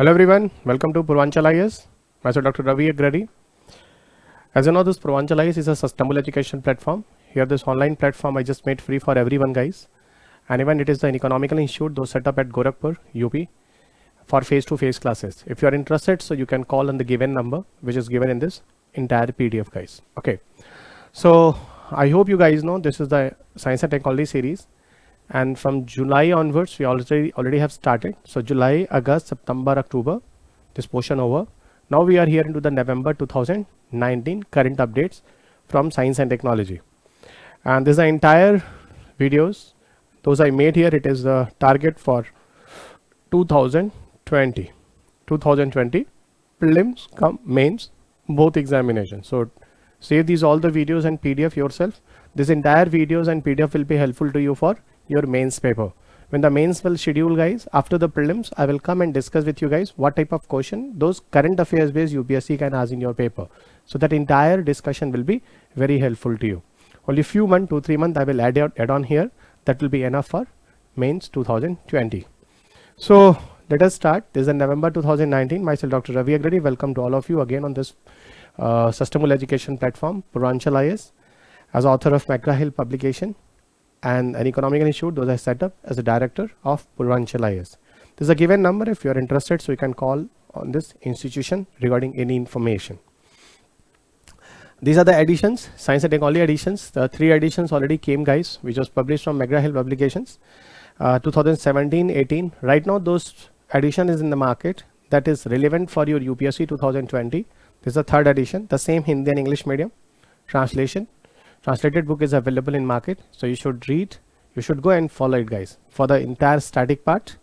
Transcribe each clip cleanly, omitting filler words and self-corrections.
Hello everyone, welcome to Purvanchal IAS. Myself Dr. Ravi Agrari. As you know, this Purvanchal IAS is a sustainable education platform. Here this online platform I just made free for everyone guys. And even it is an economical institute those set up at Gorakhpur, UP for face-to-face classes. If you are interested, so you can call on the given number which is given in this entire PDF guys. Okay. So I hope you guys know this is the Science and Technology series. And from July onwards, we already have started. So July, August, September, October, this portion over. Now we are here into the November 2019 current updates from Science and Technology. And this is the entire videos. Those I made here, it is the target for 2020. 2020 prelims come mains, both examinations. So save these all the videos and PDF yourself. This entire videos and PDF will be helpful to you for your mains paper. When the mains will schedule guys, after the prelims, I will come and discuss with you guys what type of question those current affairs based UPSC can ask in your paper. So that entire discussion will be very helpful to you. Only few months, 2-3 months I will add on here. That will be enough for mains 2020. So let us start. This is in November 2019. Myself Dr. Ravi Agrari. Welcome to all of you again on this sustainable education platform, Purvanchal IAS, as author of McGraw-Hill publication and an economical institute. Those I set up as a director of Purvanchal IAS. This is a given number if you are interested, so you can call on this institution regarding any information. These are the editions, Science and Technology editions. The 3 editions already came guys, which was published from McGraw-Hill publications 2017-18. Right now those edition is in the market that is relevant for your UPSC 2020. This is the 3rd edition, the same Hindi and English medium translation. Translated book is available in market, so you should read, you should go and follow it guys for the entire static part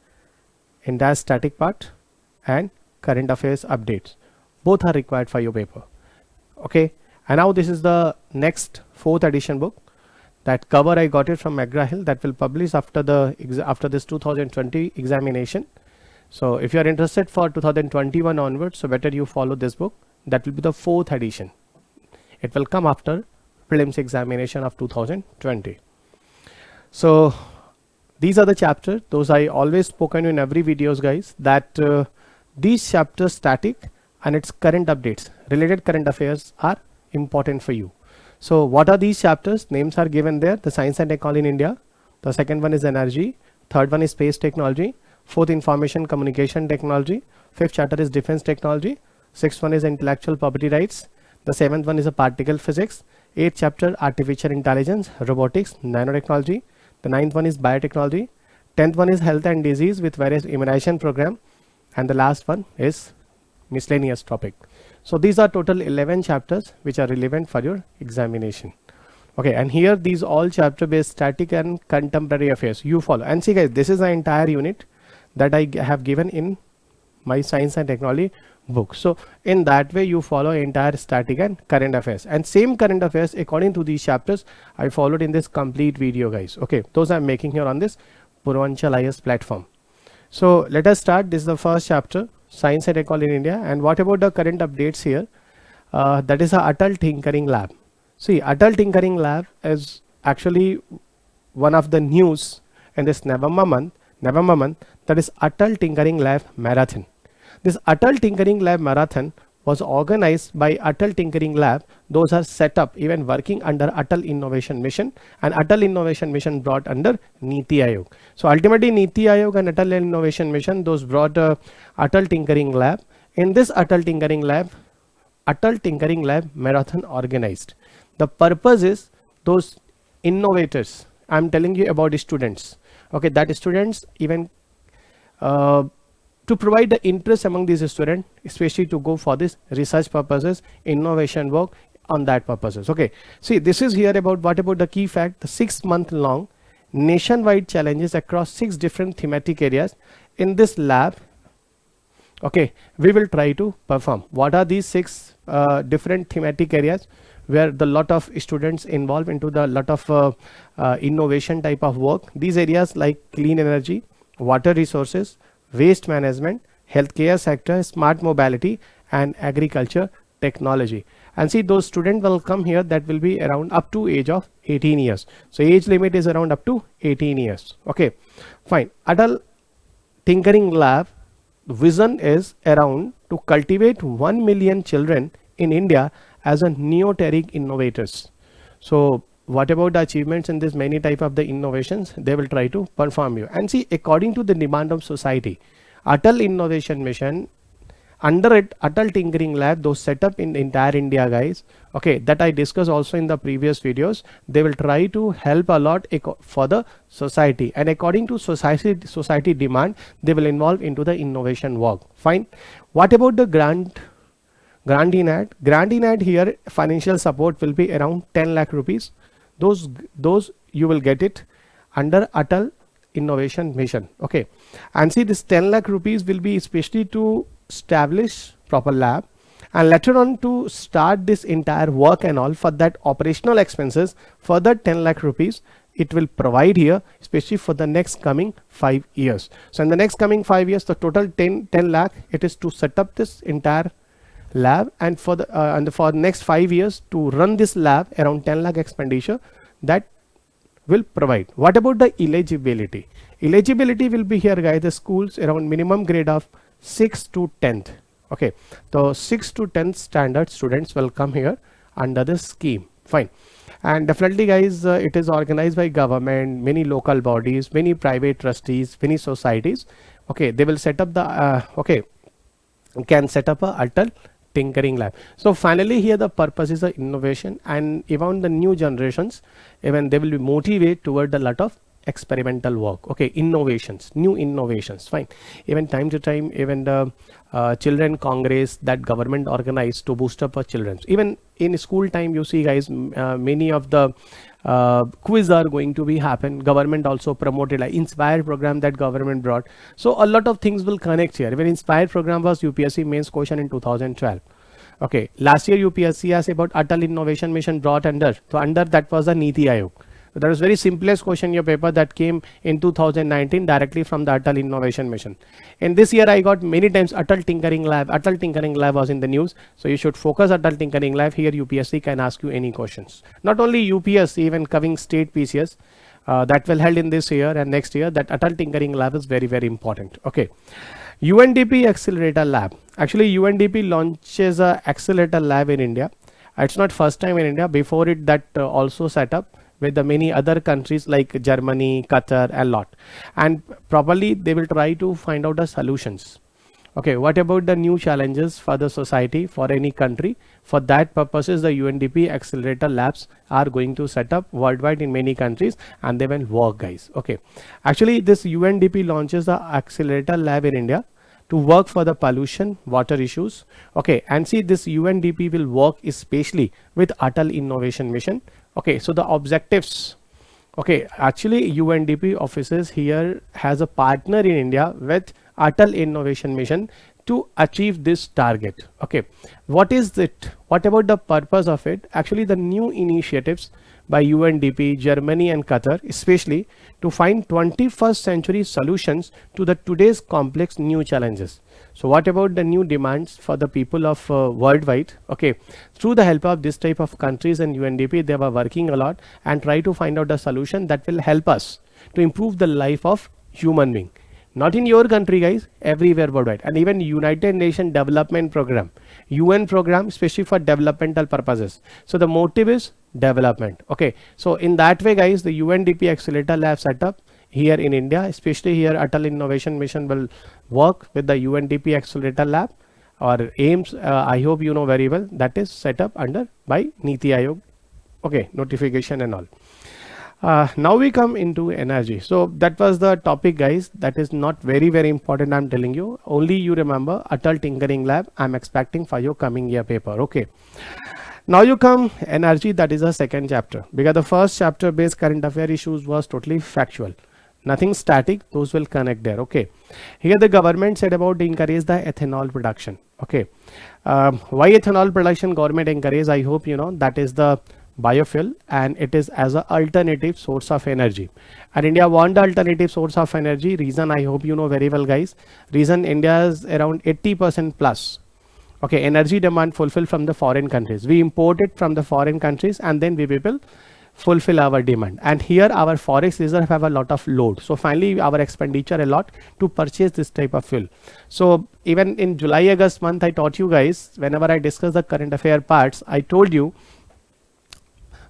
and current affairs updates. Both are required for your paper. Okay, and now this is the next 4th edition book. That cover I got it from McGraw-Hill, that will publish after this 2020 examination. So if you are interested for 2021 onwards, so better you follow this book. That will be the 4th edition. It will come after prelims examination of 2020. So these are the chapters, those I always spoken in every videos guys, that these chapters static and its current updates, related current affairs are important for you. So what are these chapters? Names are given there. The Science and Technology in India, the second one is energy, third one is space technology, 4th information communication technology, 5th chapter is defense technology, 6th one is intellectual property rights, the 7th one is a particle physics, 8th chapter artificial intelligence, robotics, nanotechnology, the 9th one is biotechnology, 10th one is health and disease with various immunization program, and the last one is miscellaneous topic. So these are total 11 chapters which are relevant for your examination. Okay, and here these all chapter based static and contemporary affairs you follow. And see guys, this is the entire unit that I have given in my Science and Technology book. So in that way you follow entire static and current affairs, and same current affairs according to these chapters I followed in this complete video guys. Okay, those I'm making here on this Purvanchal IAS platform. So let us start. This is the first chapter, Science and Technology in India. And what about the current updates here? That is a Atal Tinkering Lab. See, Atal Tinkering Lab is actually one of the news in this November month, that is Atal Tinkering Lab Marathon. This Atal Tinkering Lab Marathon was organized by Atal Tinkering Lab. Those are set up even working under Atal Innovation Mission, and Atal Innovation Mission brought under Niti Aayog. So ultimately Niti Aayog and Atal Innovation Mission, those brought Atal Tinkering Lab. In this Atal Tinkering Lab Marathon organized. The purpose is those innovators, I'm telling you about the students. Okay, that students even to provide the interest among these students, especially to go for this research purposes, innovation work on that purposes. Okay, see, this is here about what about the key fact, the 6-month long nationwide challenges across 6 different thematic areas. In this lab, okay, we will try to perform. What are these 6 different thematic areas where the lot of students involved into the lot of innovation type of work? These areas like clean energy, water resources, waste management, healthcare sector, smart mobility, and agriculture technology. And see, those students will come here that will be around up to age of 18 years. So age limit is around up to 18 years. Okay, fine. Atal Tinkering Lab vision is around to cultivate 1 million children in India as a neoteric innovators. So what about the achievements in this many type of the innovations they will try to perform you. And see, according to the demand of society, Atal Innovation Mission, under it Atal Tinkering Lab, those set up in entire India, guys, okay, that I discussed also in the previous videos, they will try to help a lot for the society, and according to society demand, they will involve into the innovation work. Fine. What about the grant in ad here, financial support will be around 10 lakh rupees. Those you will get it under Atal Innovation Mission. Okay, and see, this 10 lakh rupees will be especially to establish proper lab, and later on to start this entire work and all. For that operational expenses, further 10 lakh rupees it will provide here, especially for the next coming 5 years. So in the next coming 5 years, the total 10 lakh it is to set up this entire lab, and for the next 5 years to run this lab, around 10 lakh expenditure that will provide. What about the eligibility? Eligibility will be here, guys, the schools around minimum grade of 6th to 10th. Okay, so 6th to 10th standard students will come here under this scheme. Fine. And definitely, guys, it is organized by government, many local bodies, many private trustees, many societies. Okay, they will set up the can set up a Atal Tinkering Lab. So finally here the purpose is the innovation, and even the new generations, even they will be motivated toward a lot of experimental work. Okay, innovations, new innovations. Fine. Even time to time, even the children congress that government organized to boost up our children. Even in school time, you see, guys, many of the quiz are going to be happen. Government also promoted like Inspire program that government brought. So a lot of things will connect here. Even Inspire program was UPSC mains question in 2012. Okay, last year UPSC asked about Atal Innovation Mission brought under. So under that was the Niti Aayog. So that was very simplest question in your paper that came in 2019 directly from the Atal Innovation Mission. And this year I got many times Atal Tinkering Lab. Atal Tinkering Lab was in the news. So you should focus Atal Tinkering Lab. Here UPSC can ask you any questions. Not only UPSC, even coming state PCS that will held in this year and next year, that Atal Tinkering Lab is very, very important. Okay. UNDP Accelerator Lab. Actually, UNDP launches a accelerator lab in India. It's not first time in India. Before it, that also set up with the many other countries like Germany, Qatar, a lot, and probably they will try to find out the solutions. Okay, what about the new challenges for the society, for any country? For that purposes, the UNDP accelerator labs are going to set up worldwide in many countries, and they will work, guys. Okay, actually this UNDP launches the accelerator lab in India to work for the pollution, water issues. Okay, and see, this UNDP will work especially with Atal Innovation Mission. Okay, so the objectives. Okay, actually UNDP offices here has a partner in India with Atal Innovation Mission to achieve this target. Okay, what is it? What about the purpose of it? Actually, the new initiatives by UNDP, Germany and Qatar, especially to find 21st century solutions to the today's complex new challenges. So what about the new demands for the people of worldwide? Okay, through the help of this type of countries and UNDP, they were working a lot and try to find out a solution that will help us to improve the life of human being. Not in your country, guys, everywhere worldwide, and even United Nations Development Program, UN program, especially for developmental purposes. So the motive is development. Okay, so in that way, guys, the UNDP Accelerator Lab setup here in India, especially here Atal Innovation Mission will work with the UNDP Accelerator Lab or AIMS. I hope you know very well, that is set up under by Niti Aayog. Okay, notification and all. Now we come into energy. So that was the topic, guys. That is not very, very important. I'm telling you, only you remember Atal Tinkering Lab. I'm expecting for your coming year paper. Okay. Now you come energy. That is a second chapter, because the first chapter based current affair issues was totally factual, nothing static. Those will connect there. Okay. Here the government said about encourage the ethanol production. Okay. Why ethanol production government encourage? I hope you know that is the biofuel, and it is as an alternative source of energy, and India want the alternative source of energy. Reason I hope you know very well, guys. Reason India is around 80% plus. Okay, energy demand fulfilled from the foreign countries. We import it from the foreign countries, and then we people fulfill our demand. And here our forex reserve have a lot of load. So finally our expenditure a lot to purchase this type of fuel. So even in July, August month, I taught you guys, whenever I discuss the current affair parts, I told you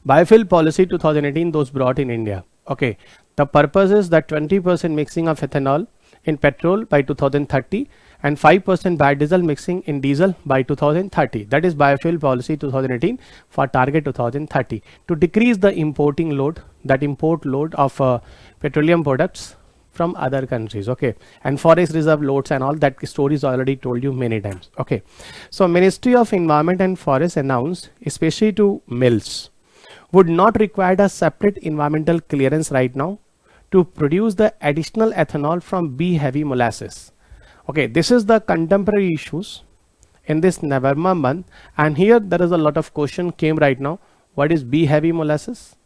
biofuel policy 2018 those brought in India. Okay. The purpose is that 20% mixing of ethanol in petrol by 2030 and 5% biodiesel mixing in diesel by 2030. That is biofuel policy 2018 for target 2030 to decrease the importing load, that import load of petroleum products from other countries. Okay, and forest reserve loads and all that stories already told you many times. Okay, so Ministry of Environment and Forest announced, especially to mills, would not require a separate environmental clearance right now to produce the additional ethanol from B heavy molasses. Okay, this is the contemporary issues in this November month, and here there is a lot of question came right now. What is B heavy molasses?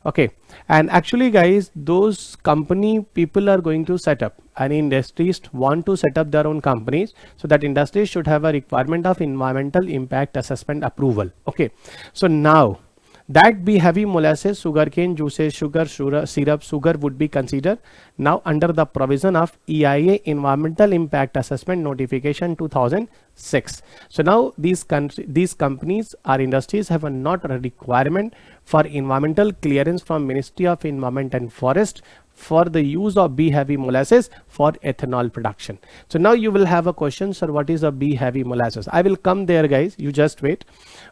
Okay, and actually guys, those company people are going to set up, and industries want to set up their own companies, so that industries should have a requirement of environmental impact assessment approval. Okay, so now that B heavy molasses, sugarcane juices, sugar, syrup, sugar would be considered now under the provision of EIA Environmental Impact Assessment Notification 2006. So now these companies or industries have a not a requirement for environmental clearance from Ministry of Environment and Forest for the use of B heavy molasses for ethanol production. So now you will have a question, sir, what is a B heavy molasses? I will come there guys, you just wait.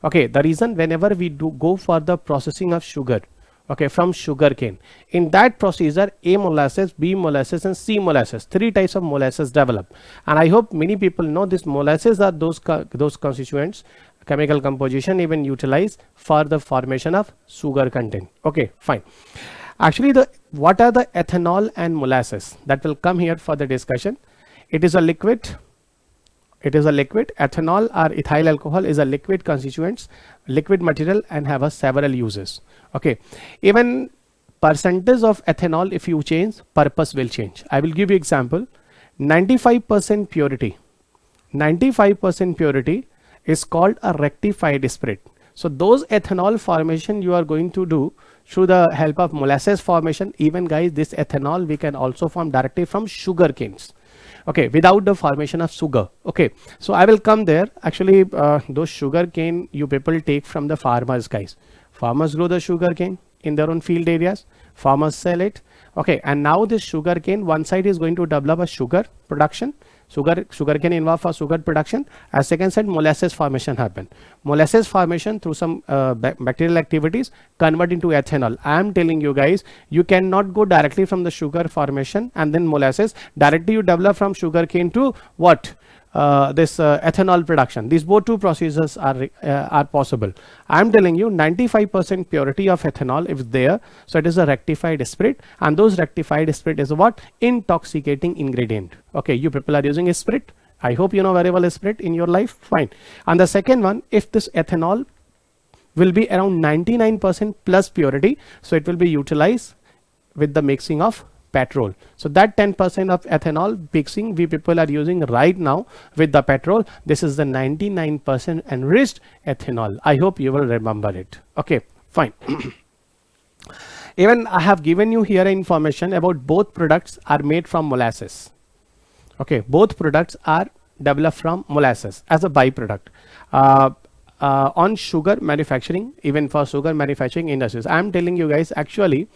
Okay, the reason whenever we do go for the processing of sugar, okay, from sugarcane, in that procedure A molasses, B molasses and C molasses, three types of molasses develop, and I hope many people know this molasses are those constituents, chemical composition even utilized for the formation of sugar content. Okay, fine. Actually, what are the ethanol and molasses? That will come here for the discussion. It is a liquid. Ethanol or ethyl alcohol is a liquid constituents, liquid material, and have a several uses. Okay, even percentage of ethanol, if you change, purpose will change. I will give you example. 95% purity. 95% purity is called a rectified spirit. So those ethanol formation you are going to do through the help of molasses formation. Even guys, this ethanol we can also form directly from sugar canes. Okay, without the formation of sugar. Okay, so I will come there. Actually, those sugar cane you people take from the farmers, guys. Farmers grow the sugar cane in their own field areas. Farmers sell it. Okay, and now this sugar cane, one side is going to develop a sugar production. Sugar cane involved for sugar production. As second side, molasses formation happen. Molasses formation through some bacterial activities convert into ethanol. I am telling you guys, you cannot go directly from the sugar formation and then molasses. Directly you develop from sugar cane to what? This ethanol production. These both two processes are possible. I am telling you 95% purity of ethanol is there. So it is a rectified spirit, and those rectified spirit is what? Intoxicating ingredient. Okay, you people are using a spirit. I hope you know very well a spirit in your life. Fine. And the second one, if this ethanol will be around 99% plus purity, so it will be utilized with the mixing of petrol. So that 10% of ethanol mixing we people are using right now with the petrol, this is the 99% enriched ethanol. I hope you will remember it. Okay, fine. Even I have given you here information about both products are made from molasses. Okay, both products are developed from molasses as a byproduct. On sugar manufacturing, even for sugar manufacturing industries, I am telling you guys, actually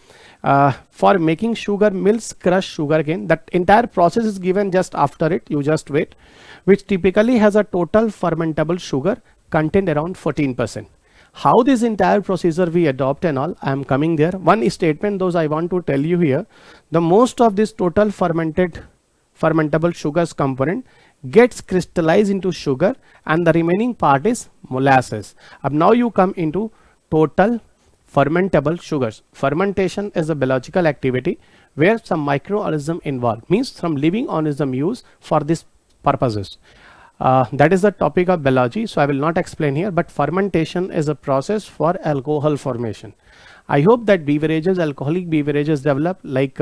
for making sugar mills crush sugar cane, that entire process is given just after it, you just wait, which typically has a total fermentable sugar content around 14%. How this entire procedure we adopt and all, I am coming there. One statement those I want to tell you here, the most of this total fermentable sugars component gets crystallized into sugar, and the remaining part is molasses. Now you come into total fermentable sugars. Fermentation is a biological activity where some microorganism involved, means some living organism used for these purposes. That is the topic of biology, so I will not explain here, but fermentation is a process for alcohol formation. I hope that beverages, alcoholic beverages develop like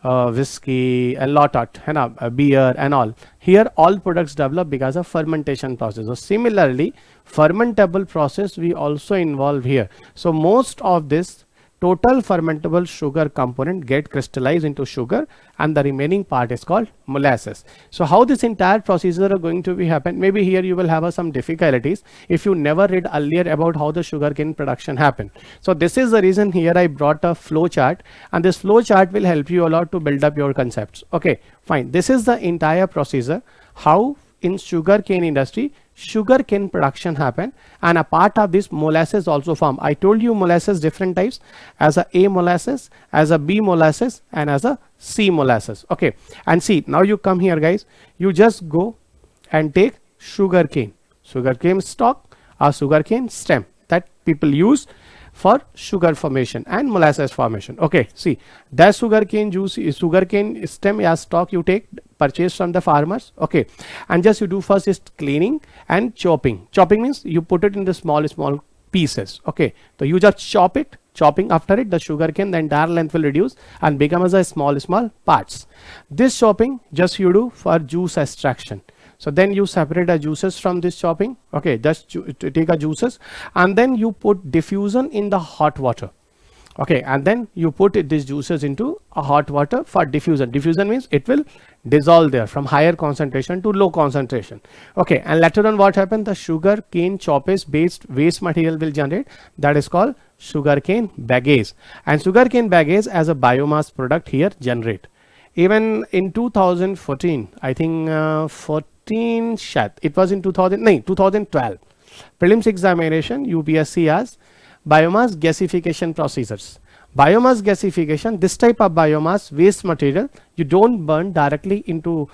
whiskey, a lot of beer and all. Here all products develop because of fermentation process. So similarly, fermentable process we also involve here. So most of this total fermentable sugar component get crystallized into sugar, and the remaining part is called molasses. So how this entire procedure are going to be happen? Maybe here you will have some difficulties if you never read earlier about how the sugarcane production happen. So this is the reason here I brought a flow chart, and this flow chart will help you a lot to build up your concepts. Okay, fine. This is the entire procedure how in sugarcane industry sugarcane production happen, and a part of this molasses also form. I told you molasses different types, as a molasses, as a B molasses, and as a C molasses. Okay, and see, now you come here guys, you just go and take sugarcane stalk or sugarcane stem that people use for sugar formation and molasses formation. Okay, see, that sugarcane juice, sugarcane stem or stalk you take, purchase from the farmers. Okay, and just you do first is cleaning and chopping. Chopping means you put it in the small pieces. Okay, so you just chop it. Chopping, after it the sugarcane, the entire length will reduce and become as a small parts. This chopping just you do for juice extraction. So then you separate the juices from this chopping. Okay, just take a juices, and then you put diffusion in the hot water. Okay, and then you put these juices into a hot water for diffusion. Diffusion means it will dissolve there from higher concentration to low concentration. Okay, and later on what happened? The sugar cane choppage based waste material will generate, that is called sugarcane bagasse, and sugarcane bagasse as a biomass product here generate. Even in 2014, I think 14 shat, it was in 2012 prelims examination, UPSC asked biomass gasification procedures. Biomass gasification, this type of biomass waste material you don't burn directly into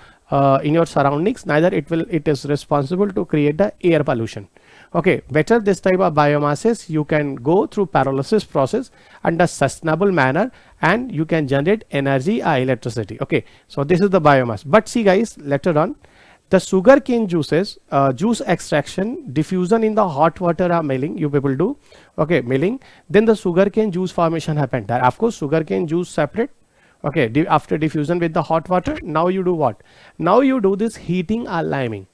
in your surroundings, neither it is responsible to create the air pollution. Okay, better this type of biomasses you can go through pyrolysis process under sustainable manner, and you can generate energy or electricity. Okay, so this is the biomass. But see guys, later on the sugarcane juices, juice extraction, diffusion in the hot water or milling you people do. Okay, milling, then the sugarcane juice formation happened. That of course sugarcane juice separate. Okay, after diffusion with the hot water, now you do what? Now you do this heating or liming.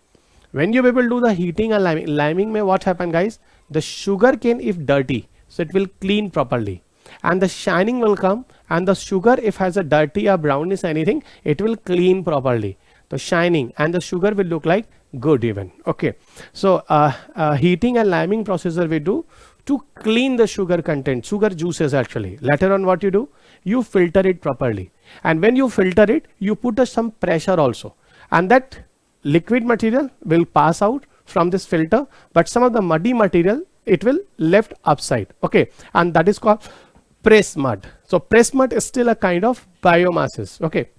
When you people do the heating and liming may what happen guys? The sugarcane if dirty, so it will clean properly, and the shining will come, and the sugar if has a dirty or brownness anything, it will clean properly. The shining and the sugar will look like good even. Okay, so heating and liming procedure we do to clean the sugar content, sugar juices actually. Later on what you do? You filter it properly, and when you filter it, you put some pressure also, and that liquid material will pass out from this filter, but some of the muddy material it will left upside. Okay, and that is called press mud. So press mud is still a kind of biomasses. Okay,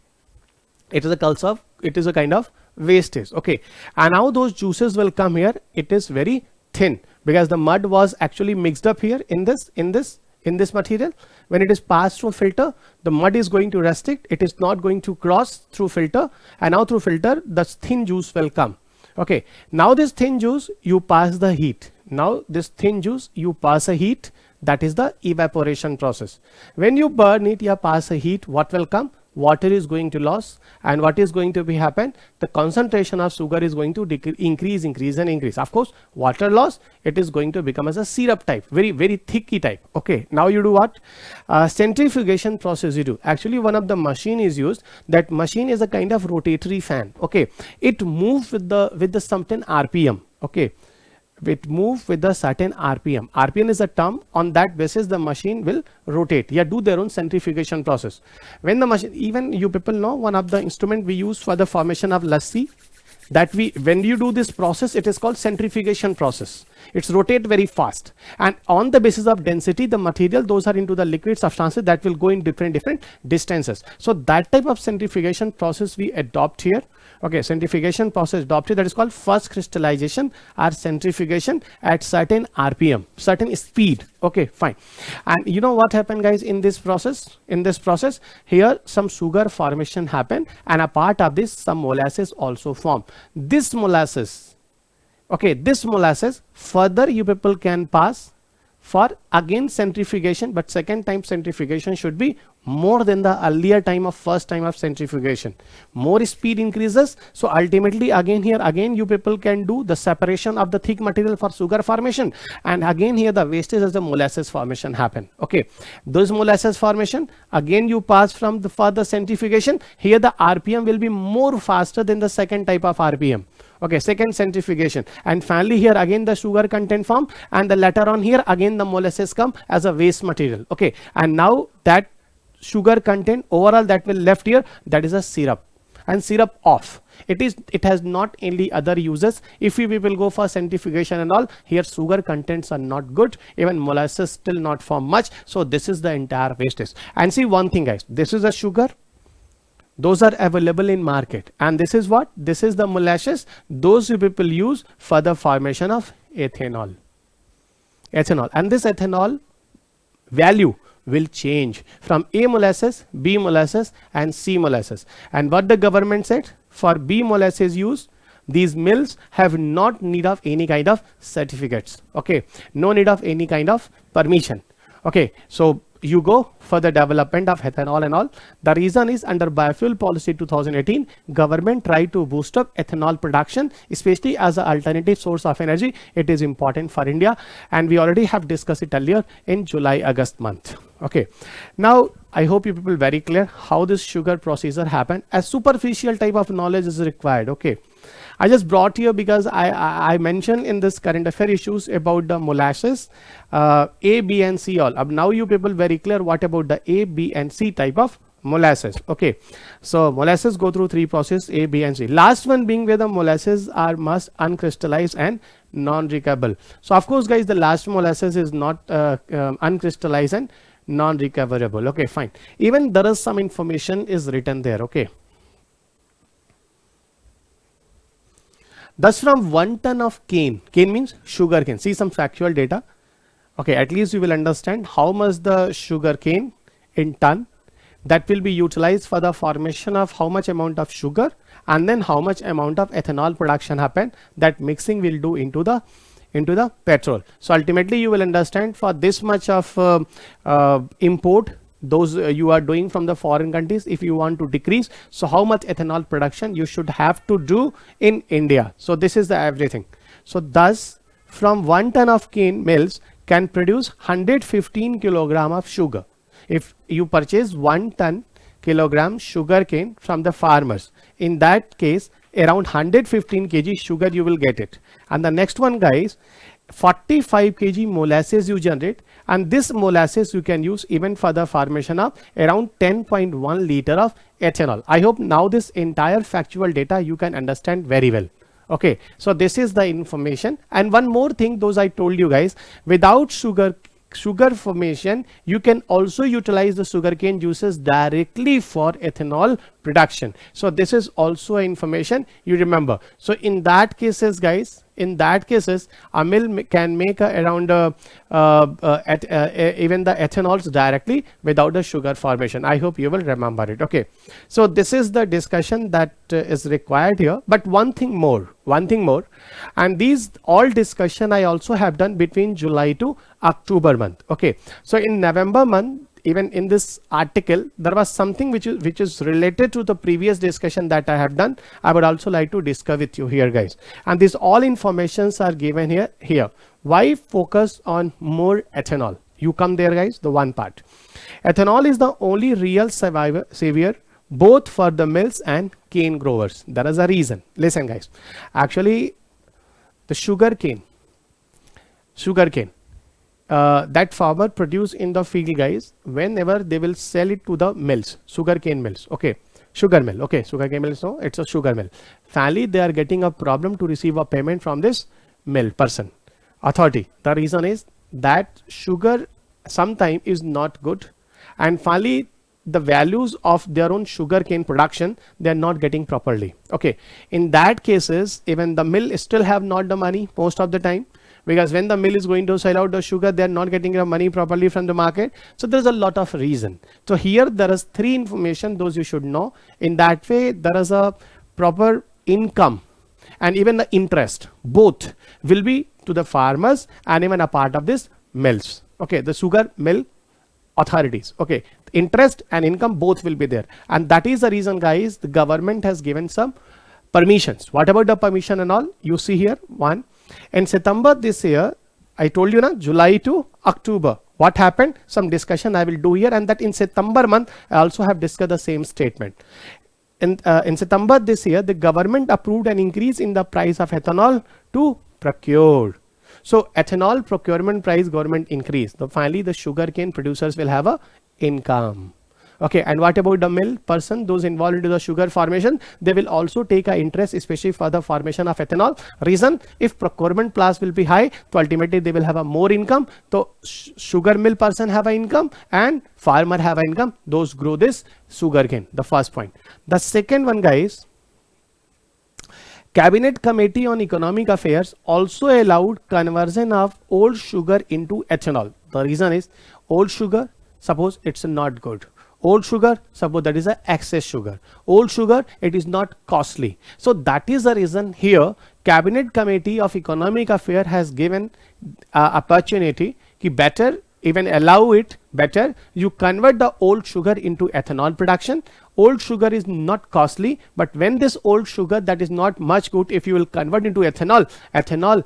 it is a kind of wastage. Okay, and now those juices will come here. It is very thin because the mud was actually mixed up here in this material. When it is passed through filter, the mud is going to restrict, it is not going to cross through filter, and now through filter the thin juice will come. Okay, now this thin juice you pass the heat. Now this thin juice you pass a heat, that is the evaporation process. When you burn it, you pass a heat, what will come? Water is going to loss, and what is going to be happen? The concentration of sugar is going to increase. Of course, water loss, it is going to become as a syrup type, very thicky type. Okay, now you do what? Centrifugation process you do. Actually, one of the machine is used. That machine is a kind of rotatory fan. Okay, it moves with the certain RPM. Okay, it move with a certain RPM. RPM is a term, on that basis the machine will rotate. Yeah, do their own centrifugation process. When the machine, even you people know one of the instrument we use for the formation of lassi, that when you do this process, it is called centrifugation process. It's rotate very fast, and on the basis of density, the material, those are into the liquid substances that will go in different distances. So that type of centrifugation process we adopt here. Okay, centrifugation process adopted, that is called first crystallization or centrifugation at certain RPM, certain speed. Okay, fine. And you know what happened guys in this process? In this process here some sugar formation happen, and a part of this some molasses also form. This molasses, okay, this molasses further you people can pass for again centrifugation, but second time centrifugation should be more than the earlier time of first time of centrifugation. More speed increases. So ultimately again here again you people can do the separation of the thick material for sugar formation, and again here the wastage as the molasses formation happen. Okay, those molasses formation again you pass from the further centrifugation. Here the RPM will be more faster than the second type of RPM. Okay, second centrifugation, and finally here again the sugar content form, and the later on here again the molasses come as a waste material. Okay, and now that sugar content overall that will left here, that is a syrup, and syrup off. It has not any other uses. If we will go for centrifugation and all, here sugar contents are not good, even molasses still not form much. So this is the entire wastage. And see one thing guys, this is a sugar, those are available in market, and this is what, this is the molasses, those you people use for the formation of ethanol. And this ethanol value will change from A molasses, B molasses and C molasses. And what the government said, for B molasses use, these mills have not need of any kind of certificates. Okay, no need of any kind of permission. Okay, so you go for the development of ethanol and all. The reason is under biofuel policy 2018, government tried to boost up ethanol production, especially as an alternative source of energy. It is important for India, and we already have discussed it earlier in July-August month. Okay, now I hope you people very clear how this sugar procedure happen. A superficial type of knowledge is required. Okay, I just brought here because I mentioned in this current affair issues about the molasses, A, B and C all. Now you people very clear what about the A, B and C type of molasses. Okay, so molasses go through three processes, A, B and C. Last one being where the molasses are must uncrystallized and non-recoverable. So of course guys, the last molasses is not uncrystallized and non-recoverable. Okay, fine. Even there is some information is written there. Okay, thus from 1 ton of cane means sugar cane. See some factual data. Okay, at least you will understand how much the sugar cane in ton that will be utilized for the formation of how much amount of sugar, and then how much amount of ethanol production happen, that mixing will do into the petrol. So ultimately you will understand for this much of import those you are doing from the foreign countries, if you want to decrease, so how much ethanol production you should have to do in India. So this is the everything. So thus from 1 ton of cane mills can produce 115 kilogram of sugar. If you purchase 1 ton kilogram sugar cane from the farmers, in that case around 115 kg sugar you will get it. And the next one guys, 45 kg molasses you generate, and this molasses you can use even for the formation of around 10.1 liter of ethanol. I hope now this entire factual data you can understand very well. Okay, so this is the information. And one more thing, those I told you guys, without sugar formation you can also utilize the sugarcane juices directly for ethanol production. So this is also information you remember. So in that cases guys, in that cases a mill can make around even the ethanols directly without the sugar formation. I hope you will remember it. Okay, so this is the discussion that is required here. But one thing more, and these all discussion I also have done between July to October month. Okay, so in November month, even in this article there was something which is related to the previous discussion that I have done. I would also like to discuss with you here guys, and these all informations are given here. Why focus on more ethanol? You come there guys, the one part. Ethanol is the only real savior both for the mills and cane growers. There is a reason. Listen guys, actually the sugarcane that farmer produce in the field guys, whenever they will sell it to the mills, sugarcane mills. Okay, sugar mill. Okay, sugarcane mill, no, it's a sugar mill. Finally they are getting a problem to receive a payment from this mill person authority. The reason is that sugar sometime is not good, and finally the values of their own sugarcane production they are not getting properly. Okay, in that cases even the mill still have not the money most of the time, because when the mill is going to sell out the sugar they are not getting the money properly from the market. So there's a lot of reason. So here there is three information those you should know. In that way there is a proper income and even the interest both will be to the farmers and even a part of this mills. Okay, the sugar mill authorities. Okay, interest and income both will be there, and that is the reason, guys, the government has given some permissions. What about the permission and all? You see here, one, in September this year, I told you na, July to October. What happened? Some discussion I will do here, and that in September month I also have discussed the same statement. In September this year, the government approved an increase in the price of ethanol to procure. So ethanol procurement price government increase. So finally the sugarcane producers will have a income. Okay, and what about the mill person, those involved into the sugar formation? They will also take an interest, especially for the formation of ethanol. Reason, if procurement price will be high, so ultimately they will have a more income. So sugar mill person have an income and farmer have an income. Those grow this sugarcane. The first point. The second one, guys, Cabinet Committee on Economic Affairs also allowed conversion of old sugar into ethanol. The reason is old sugar, suppose it's not good. Old sugar, suppose that is a excess sugar. Old sugar, it is not costly. So that is the reason here Cabinet Committee of Economic Affairs has given opportunity ki better, even allow it better, you convert the old sugar into ethanol production. Old sugar is not costly, but when this old sugar that is not much good, if you will convert into ethanol, ethanol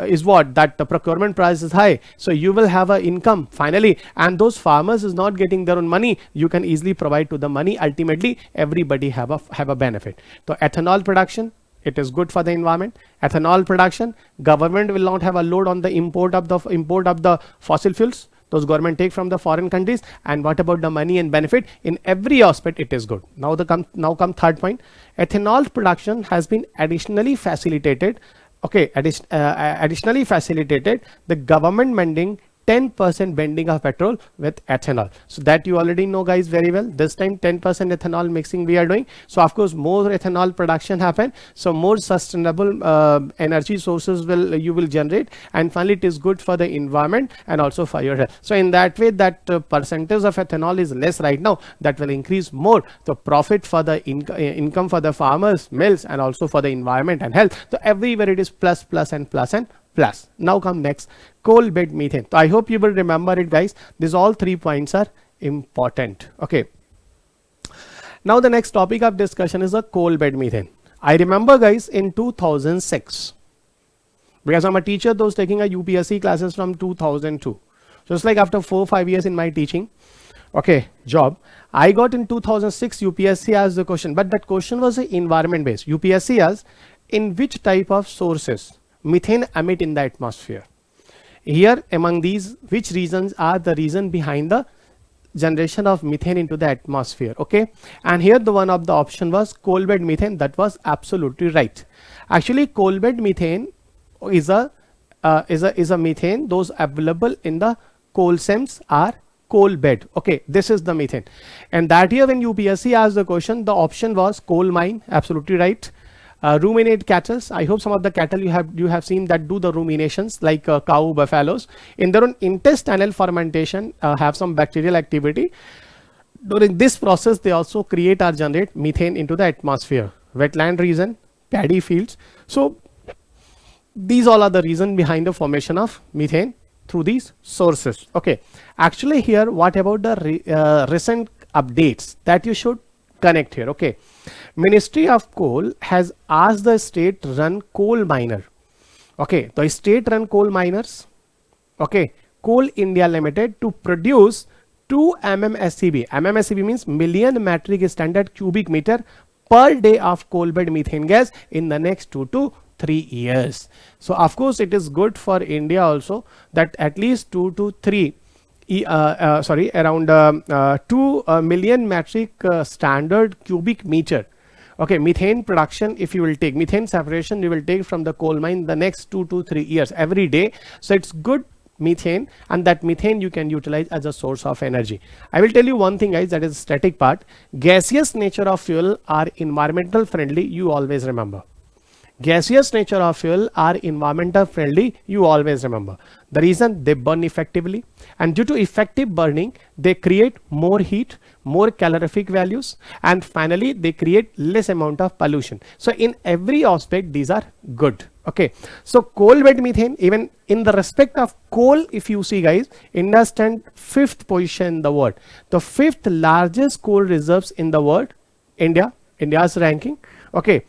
is what that the procurement price is high, so you will have a income finally, and those farmers is not getting their own money, you can easily provide to the money. Ultimately everybody have a benefit. So ethanol production, it is good for the environment. Ethanol production, government will not have a load on the import of the fossil fuels, those government take from the foreign countries. And what about the money and benefit? In every aspect it is good. Now come third point. Ethanol production has been additionally facilitated. Okay, additionally facilitated the government manding 10% blending of petrol with ethanol. So that you already know, guys, very well. This time 10% ethanol mixing we are doing. So of course more ethanol production happen. So more sustainable energy sources you will generate, and finally it is good for the environment and also for your health. So in that way, that percentage of ethanol is less right now, that will increase more. So profit for the income for the farmers, mills, and also for the environment and health. So everywhere it is plus, plus, and plus, and plus. Now come next, coal bed methane. So I hope you will remember it, guys. These all 3 points are important. Okay. Now the next topic of discussion is the coal bed methane. I remember, guys, in 2006, because I'm a teacher, those taking a UPSC classes from 2002. So it's like after 4-5 years in my teaching, okay, job, I got in 2006 UPSC asked the question, but that question was environment based. UPSC asked, in which type of sources methane emit in the atmosphere? Here among these, which reasons are the reason behind the generation of methane into the atmosphere? Okay, and here the one of the option was coal bed methane. That was absolutely right. Actually coal bed methane is a methane those available in the coal seams are coal bed. Okay, this is the methane, and that year when UPSC asked the question, the option was coal mine, absolutely right. Ruminate cattle. I hope some of the cattle you have seen that do the ruminations, like cow, buffaloes, in their own intestinal fermentation have some bacterial activity. During this process they also create or generate methane into the atmosphere. Wetland region, paddy fields. So these all are the reason behind the formation of methane through these sources. Okay, actually here what about the recent updates that you should connect here? Okay, Ministry of Coal has asked the state run coal miner. Okay, the state run coal miners, okay, Coal India Limited, to produce 2 MMSCB. MMSCB means million metric standard cubic meter per day of coal bed methane gas in the next 2 to 3 years. So of course it is good for India also that at least 2 to 3 around 2 million metric standard cubic meter. Okay, methane production, if you will take methane separation, you will take from the coal mine the next 2 to 3 years every day. So it's good methane, and that methane you can utilize as a source of energy. I will tell you one thing, guys, that is static part. Gaseous nature of fuel are environmental friendly, you always remember. Gaseous nature of fuel are environmental friendly, you always remember. The reason, they burn effectively, and due to effective burning, they create more heat, more calorific values, and finally they create less amount of pollution. So in every aspect, these are good. Okay, so coal bed methane, even in the respect of coal, if you see guys, India stand 5th position in the world. The 5th largest coal reserves in the world, India's ranking. Okay,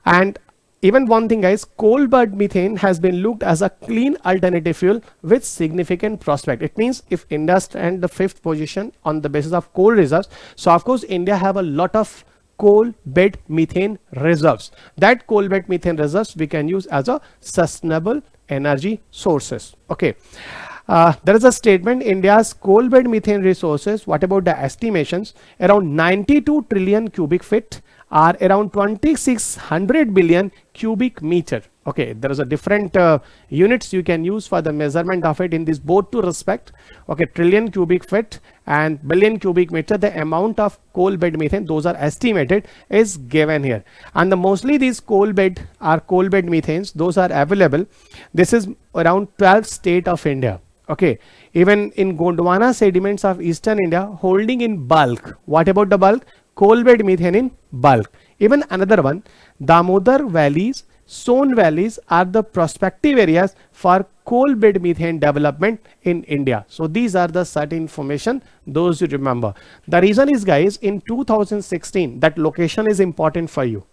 and even one thing guys, coal bed methane has been looked as a clean alternative fuel with significant prospect. It means if India stand the 5th position on the basis of coal reserves, so of course India have a lot of coal bed methane reserves. That coal bed methane reserves we can use as a sustainable energy sources. Okay, there is a statement, India's coal bed methane resources, what about the estimations, around 92 trillion cubic feet are around 2600 billion cubic meter. Okay, there is a different units you can use for the measurement of it in this both to respect. Okay, trillion cubic feet and billion cubic meter, the amount of coal bed methane, those are estimated, is given here. And mostly these coal bed methanes, those are available. This is around 12 state of India. Okay, even in Gondwana sediments of eastern India holding in bulk. What about the bulk? Coal bed methane in bulk. Even another one, Damodar valleys, Son valleys are the prospective areas for coal bed methane development in India. So these are the certain information, those you remember. The reason is guys, in 2016, that location is important for you.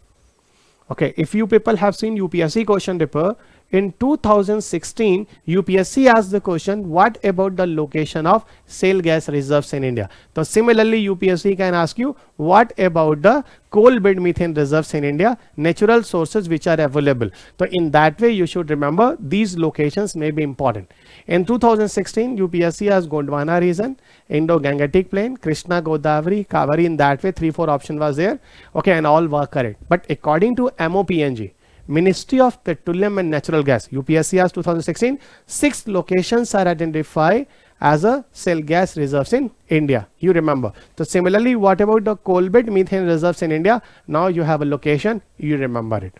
Okay, if you people have seen UPSC question paper, in 2016 UPSC asked the question, what about the location of shale gas reserves in India? So similarly UPSC can ask you, what about the coal bed methane reserves in India, natural sources which are available. So in that way you should remember these locations may be important. In 2016 UPSC has Gondwana region, Indo-Gangetic plain, Krishna, Godavari, Kaveri, in that way 3-4 option was there. Okay, and all were correct. But according to MOPNG, Ministry of Petroleum and Natural Gas, UPSC has 2016, 6 locations are identified as a shale gas reserves in India. You remember. So similarly, what about the coal bed methane reserves in India? Now you have a location, you remember it.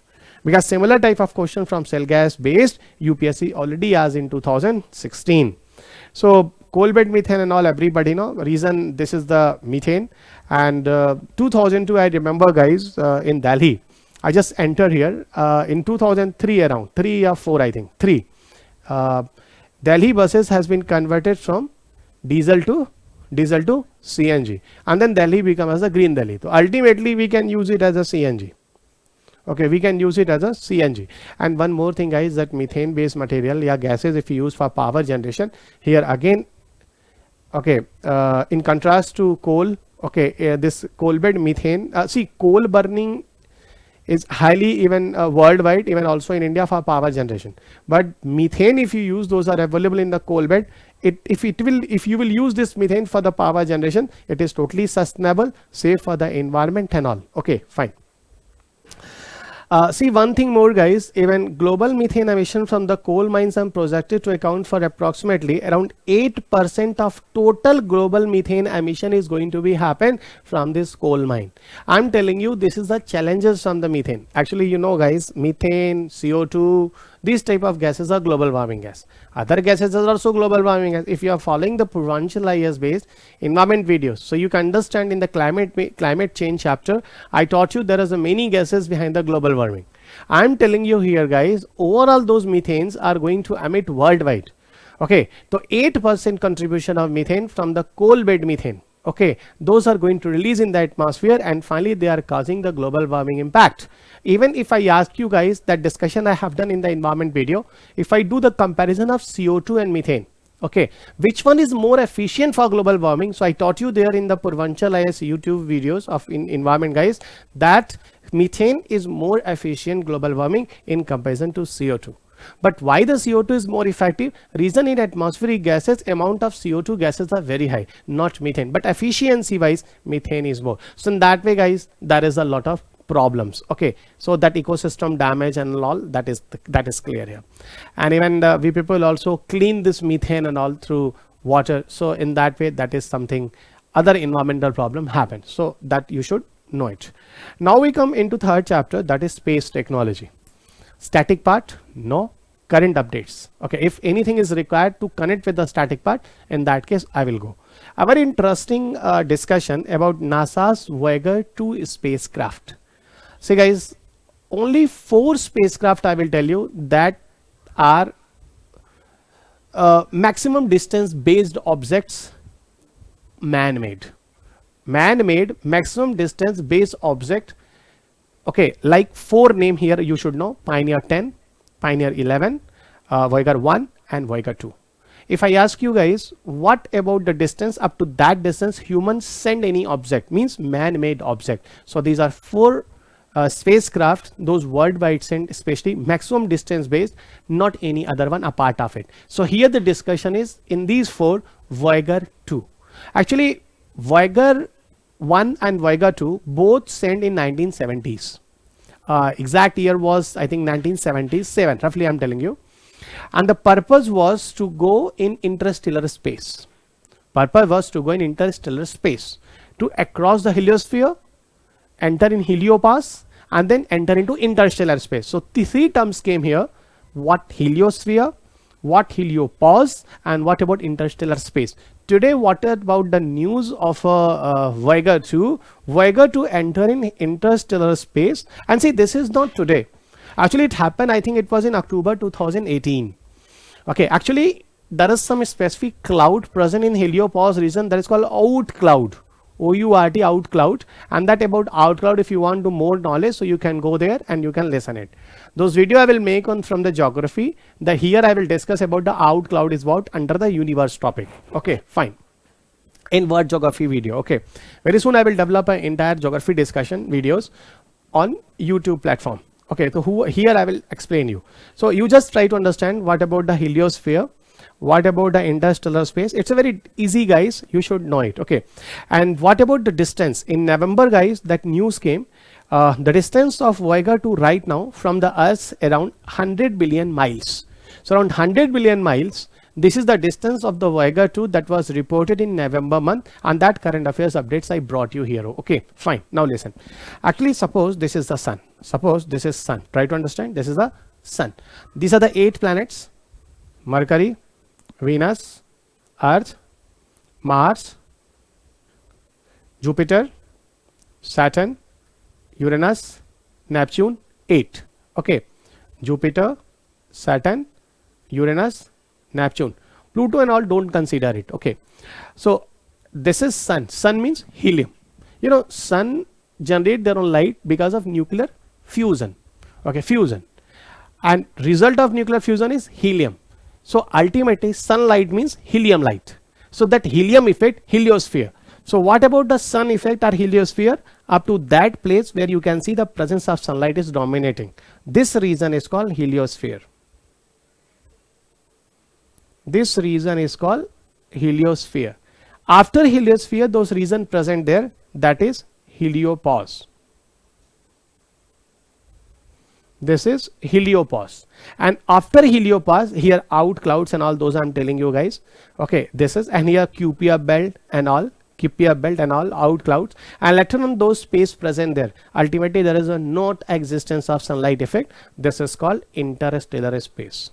Because similar type of question from shale gas based UPSC already has in 2016. So coal bed methane and all, everybody know reason, this is the methane. And 2002 I remember guys, in Delhi, I just enter here in 2003 around 3 or 4 I think 3 Delhi buses has been converted from diesel to CNG, and then Delhi become as a green Delhi. So ultimately we can use it as a CNG. Okay, we can use it as a CNG. And one more thing guys, that methane based material, yeah, gases if you use for power generation, here again, okay, in contrast to coal, okay, this coal bed methane, see, coal burning is highly even worldwide, even also in India for power generation. But methane, if you use, those are available in the coal bed. If you will use this methane for the power generation, it is totally sustainable, safe for the environment and all. Okay, fine. See one thing more guys, even global methane emission from the coal mines are projected to account for approximately around 8% of total global methane emission is going to be happen from this coal mine. I'm telling you, this is the challenges from the methane. Actually, you know guys, methane, CO2, these type of gases are global warming gas. Other gases are also global warming gas. If you are following the Purvanchal IAS based environment videos, so you can understand in the climate change chapter, I taught you there is a many gases behind the global warming. I'm telling you here guys, overall those methanes are going to emit worldwide. Okay, so 8% contribution of methane from the coal bed methane. Okay, those are going to release in the atmosphere, and finally they are causing the global warming impact. Even if I ask you guys, that discussion I have done in the environment video, if I do the comparison of CO2 and methane, okay, which one is more efficient for global warming? So I taught you there in the Purvanchal IAS YouTube videos of environment guys, that methane is more efficient global warming in comparison to CO2. But why the CO2 is more effective? Reason, in atmospheric gases, amount of CO2 gases are very high, not methane, but efficiency wise methane is more. So in that way guys, there is a lot of problems. Okay, so that ecosystem damage and all, that is clear here. And even we people also clean this methane and all through water. So in that way, that is something, other environmental problem happens. So that you should know it. Now we come into third chapter, that is space technology. Static part, no. Current updates. Okay, if anything is required to connect with the static part, in that case I will go. A very interesting discussion about NASA's Voyager 2 spacecraft. See guys, only 4 spacecraft I will tell you that are maximum distance based objects, man-made maximum distance based object. Okay, like 4 name here you should know: Pioneer 10, Pioneer 11, Voyager 1 and Voyager 2. If I ask you guys, what about the distance up to that distance humans send any object, means man-made object. So these are 4 spacecraft, those worldwide sent, especially maximum distance based, not any other one apart of it. So here the discussion is in these 4, Voyager 2. Actually Voyager 1 and Voyager 2 both sent in 1970s. Exact year was I think 1977 roughly, I'm telling you. And the purpose was to go in interstellar space. To across the heliosphere, enter in heliopause, and then enter into interstellar space. So the 3 terms came here: what heliosphere, what heliopause, and what about interstellar space. Today, what about the news of Voyager 2? Voyager 2 enter in interstellar space, and see, this is not today. Actually, it happened, I think it was in October 2018. Okay, actually, there is some specific cloud present in heliopause region that is called Oort cloud. OURT, out cloud. And that about out cloud, if you want to more knowledge, so you can go there and you can listen it. Those video I will make on from the geography. The here I will discuss about the out cloud is what under the universe topic. Okay, fine. In word geography video. Okay, very soon I will develop an entire geography discussion videos on YouTube platform. Okay, so here I will explain you. So you just try to understand what about the heliosphere, what about the interstellar space. It's a very easy, guys, you should know it. Okay, and what about the distance? In November, guys, that news came. The distance of Voyager 2 right now from the Earth around 100 billion miles. So around 100 billion miles. This is the distance of the Voyager 2 that was reported in November month, and that current affairs updates I brought you here. Okay, fine. Now listen. Actually, suppose this is the sun. Suppose this is sun. Try to understand. This is the sun. These are the 8 planets: Mercury, Venus, Earth, Mars, Jupiter, Saturn, Uranus, Neptune. 8. Okay, Jupiter, Saturn, Uranus, Neptune. Pluto and all don't consider it. Okay, so this is sun. Sun means helium. You know, sun generate their own light because of nuclear fusion. Okay, fusion, and result of nuclear fusion is helium. So ultimately sunlight means helium light. So that helium effect, heliosphere. So what about the sun effect or heliosphere? Up to that place where you can see the presence of sunlight is dominating. This region is called heliosphere. This region is called heliosphere. After heliosphere, those region present there, that is heliopause. This is heliopause. And after heliopause, here out clouds and all those I'm telling you guys. Okay, this is, and here Kuiper belt and all, out clouds, and later on those space present there. Ultimately, there is a not existence of sunlight effect. This is called interstellar space.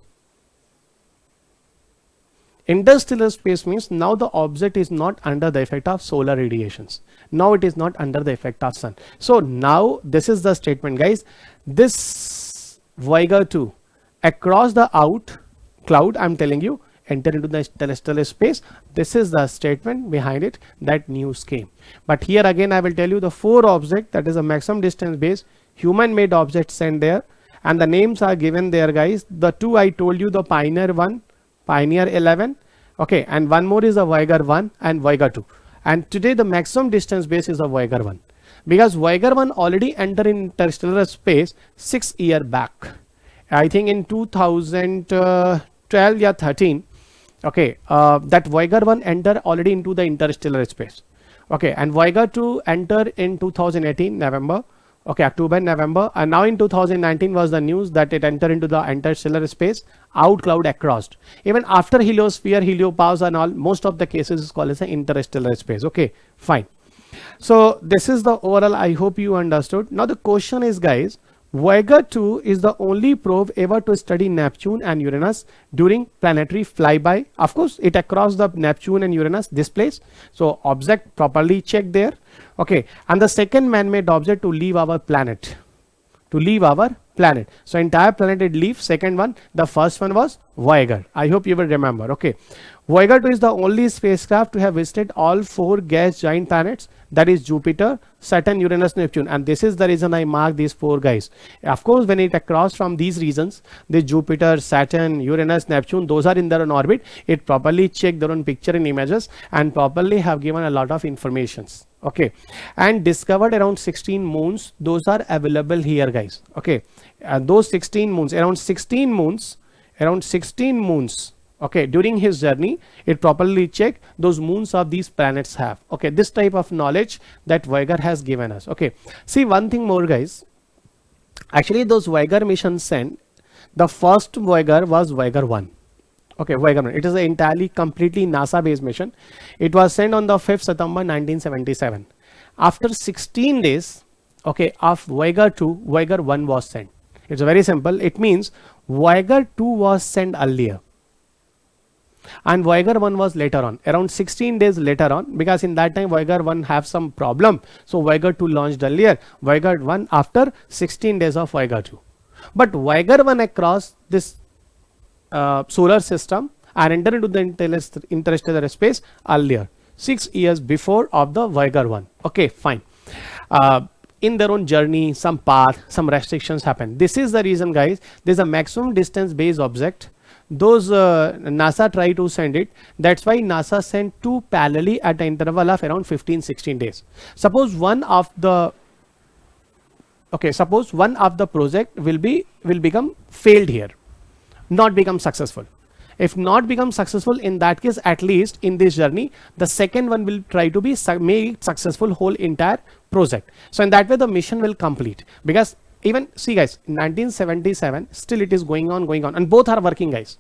Interstellar space means now the object is not under the effect of solar radiations. Now it is not under the effect of sun. So now this is the statement, guys. This Voyager 2 across the out cloud, I'm telling you, enter into the interstellar space. This is the statement behind it, that news came. But here again I will tell you the 4 object, that is a maximum distance based human made object sent there, and the names are given there, guys. The 2 I told you, the Pioneer 1, Pioneer 11, okay, and one more is a Voyager 1 and Voyager 2. And today the maximum distance base is a Voyager 1, because Voyager 1 already entered in interstellar space 6 years back. I think in 2012 or 13. Okay, that Voyager 1 entered already into the interstellar space. Okay, and Voyager 2 entered in 2018 November. Okay, October, November, and now in 2019 was the news that it entered into the interstellar space, out cloud across. Even after heliosphere, heliopause and all, most of the cases is called as an interstellar space. Okay, fine. So this is the overall. I hope you understood. Now the question is, guys, Voyager 2 is the only probe ever to study Neptune and Uranus during planetary flyby. Of course, it across the Neptune and Uranus this place. So object properly checked there. Okay, and the second man-made object to leave our planet. To leave our planet. So entire planet it leave. Second one, the first one was Voyager. I hope you will remember. Okay, Voyager 2 is the only spacecraft to have visited all 4 gas giant planets, that is Jupiter, Saturn, Uranus, Neptune, and this is the reason I mark these 4 guys. Of course, when it across from these regions, the Jupiter, Saturn, Uranus, Neptune, those are in their own orbit. It properly check their own picture and images and properly have given a lot of informations. Okay, and discovered around 16 moons. Those are available here, guys. Okay, those 16 moons, around 16 moons, okay, during his journey it properly check those moons of these planets have. Okay, this type of knowledge that Voyager has given us. Okay, see one thing more, guys. Actually, those Voyager missions sent, the first Voyager was Voyager 1. Okay, Voyager 1, it is an entirely completely NASA based mission. It was sent on the 5th September 1977. After 16 days, okay, of Voyager 2, Voyager 1 was sent. It's very simple. It means Voyager 2 was sent earlier and Voyager 1 was later on, around 16 days later on, because in that time Voyager 1 have some problem. So Voyager 2 launched earlier, Voyager 1 after 16 days of Voyager 2. But Voyager 1 across this solar system and enter into the interstellar space earlier, 6 years before of the Voyager 1. Okay, fine. In their own journey, some path, some restrictions happen. This is the reason, guys, there's a maximum distance based object. Those NASA try to send it. That's why NASA sent 2 parallelly at an interval of around 15-16 days. Suppose one of the project will become failed here, not become successful. If not become successful, in that case, at least in this journey, the second one will try to be make successful whole entire project. So in that way, the mission will complete. Because even see, guys, in 1977, still it is going on, and both are working, guys.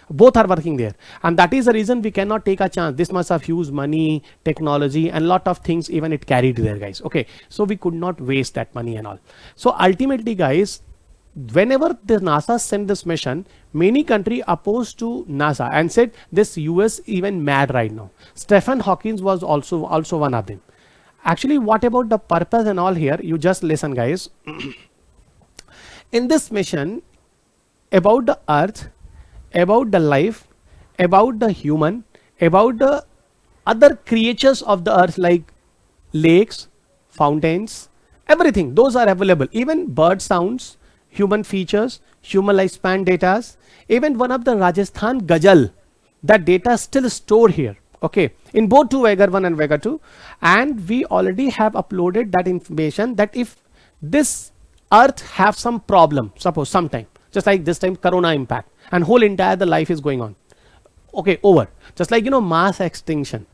Both are working there, and that is the reason we cannot take a chance. This much of huge money, technology, and lot of things even it carried there, guys. Okay, so we could not waste that money and all. So ultimately, guys, whenever the NASA sent this mission, many country opposed to NASA and said this US even mad right now. Stephen Hawking was also one of them. Actually, what about the purpose and all here? You just listen, guys. In this mission, about the Earth, about the life, about the human, about the other creatures of the Earth like lakes, fountains, everything, those are available. Even bird sounds, human features, human lifespan data, even one of the Rajasthan Ghazal, that data still stored here. Okay, in both Voyager 1 and Voyager 2, and we already have uploaded that information that if this Earth have some problem, suppose sometime, just like this time corona impact and whole entire the life is going on, okay, over, just like mass extinction.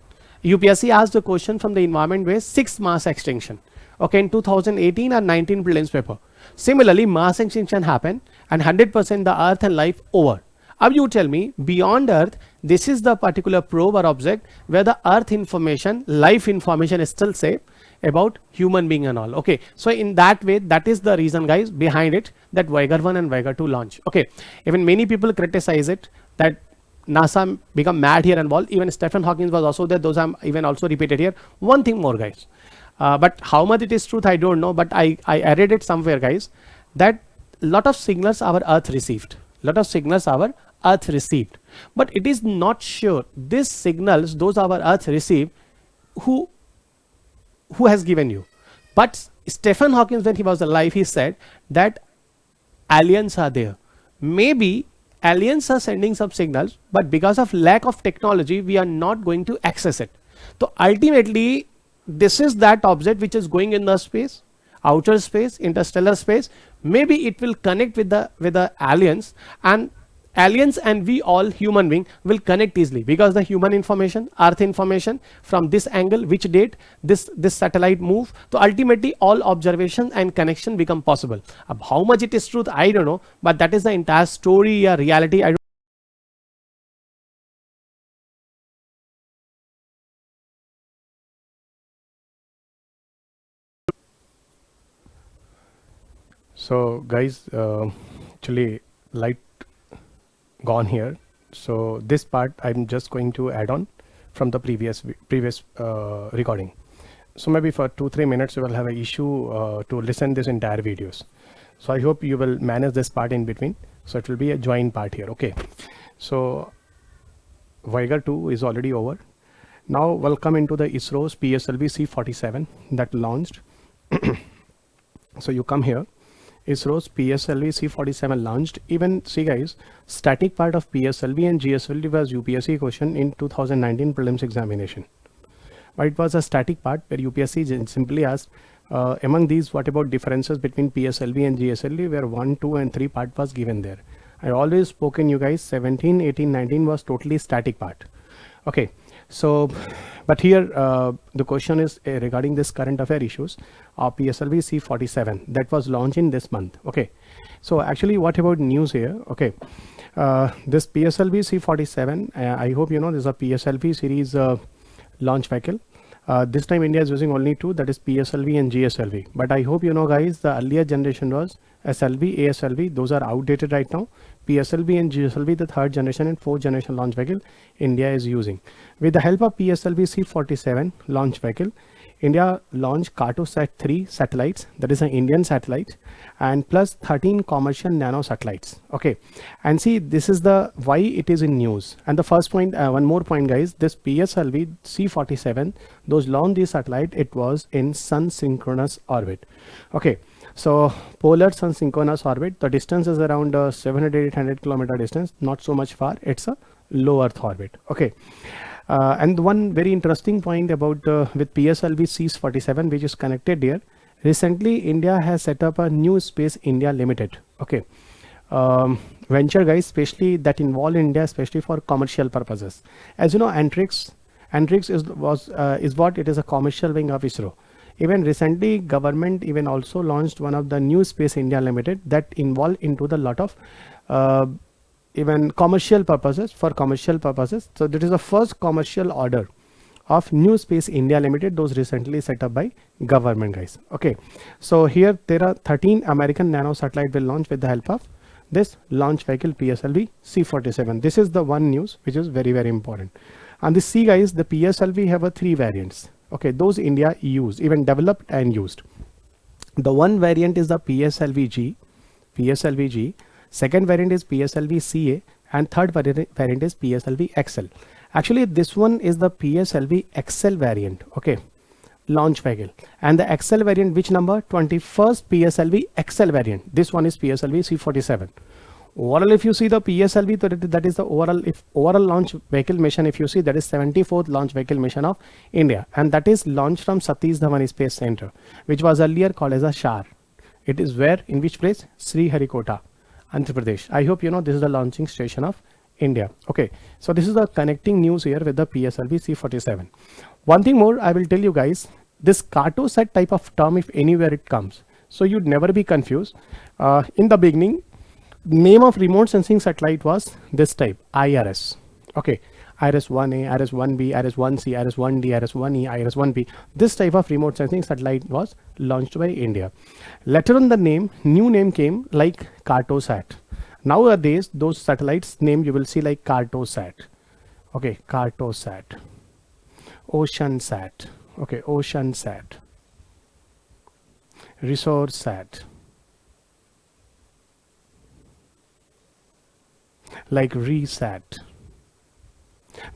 UPSC asked the question from the environment base, 6 mass extinction, okay, in 2018 or 19 prelims paper. Similarly, mass extinction happened and 100% the Earth and life over. Now you tell me, beyond Earth, this is the particular probe or object where the Earth information, life information is still safe about human being and all. Okay, so in that way, that is the reason, guys, behind it, that Voyager 1 and Voyager 2 launch. Okay, even many people criticize it that NASA become mad here and all. Even Stephen Hawking was also there. Those are even also repeated here. One thing more, guys. But how much it is truth, I don't know. But I read it somewhere, guys, that lot of signals our Earth received. But it is not sure these signals, those our Earth received, who has given you. But Stephen Hawking, when he was alive, he said that aliens are there. Maybe aliens are sending some signals, but because of lack of technology, we are not going to access it. So ultimately, this is that object which is going in the space, outer space, interstellar space. Maybe it will connect with the aliens, and we all human being will connect easily because the human information, Earth information, from this angle, which date this satellite move. So ultimately, all observation and connection become possible. How much it is truth, I don't know, but that is the entire story or reality. I don't. So guys, actually light gone here. So this part I'm just going to add on from the previous recording. So maybe for 2-3 minutes you will have an issue to listen this entire videos. So I hope you will manage this part in between. So it will be a joint part here. Okay. So Voyager 2 is already over. Now welcome into the ISRO's PSLV C-47 that launched. So you come here. ISRO's PSLV C-47 launched. Even see guys, static part of PSLV and GSLV was UPSC question in 2019 prelims examination. But it was a static part where UPSC simply asked among these what about differences between PSLV and GSLV, where 1, 2 and 3 part was given there. I always spoken you guys 17, 18, 19 was totally static part. Okay, so but here the question is regarding this current affair issues of PSLV C-47 that was launched in this month. Okay, so actually what about news here? Okay, this PSLV C-47 I hope you know this is a PSLV series launch vehicle. This time India is using only two, that is PSLV and GSLV. But I hope you know guys, the earlier generation was SLV, ASLV, those are outdated right now. PSLV and GSLV, the third generation and fourth generation launch vehicle India is using. With the help of PSLV C-47 launch vehicle, India launched Cartosat 3 satellites, that is an Indian satellite, and plus 13 commercial nano satellites. Okay, and see this is the why it is in news. And the first point, one more point guys, this PSLV C-47, those launched this satellite, it was in sun synchronous orbit. Okay, so polar sun synchronous orbit, the distance is around 700-800 kilometer distance, not so much far, it's a low earth orbit. Okay. And one very interesting point about with PSLV C-47 which is connected here, recently India has set up a new Space India Limited. Okay, venture guys, especially that involve India, especially for commercial purposes. As you know, Antrix is what it is, a commercial wing of ISRO. Even recently government even also launched one of the new Space India Limited that involve into the lot of even commercial purposes, for commercial purposes. So that is the first commercial order of new Space India Limited, those recently set up by government guys. Okay, so here there are 13 American nano satellite will launch with the help of this launch vehicle PSLV C-47. This is the one news which is very important. And the C guys, the PSLV have a 3 variants. Okay, those India used, even developed and used. The one variant is the PSLV-G, second variant is PSLV-CA, and third variant is PSLV-XL. Actually this one is the PSLV-XL variant. Okay, launch vehicle, and the XL variant, which number? 21st PSLV-XL variant. This one is PSLV C-47. Overall if you see the PSLV, that is the overall launch vehicle mission, if you see, that is 74th launch vehicle mission of India, and that is launched from Satish Dhawan Space Center, which was earlier called as a SHAR. It is where, in which place? Sriharikota, Andhra Pradesh. I hope you know this is the launching station of India. Okay, so this is the connecting news here with the PSLV C-47. One thing more I will tell you guys, this Cartosat type of term, if anywhere it comes, so you'd never be confused. In the beginning, name of remote sensing satellite was this type, IRS. Okay, IRS-1A, IRS-1B, IRS-1C, IRS-1D, IRS-1E, IRS-1P. This type of remote sensing satellite was launched by India. Later on the new name came like Cartosat. Nowadays those satellites name you will see like Cartosat. Okay, Cartosat, OceanSat. Okay, OceanSat, ResourceSat, like ReSat.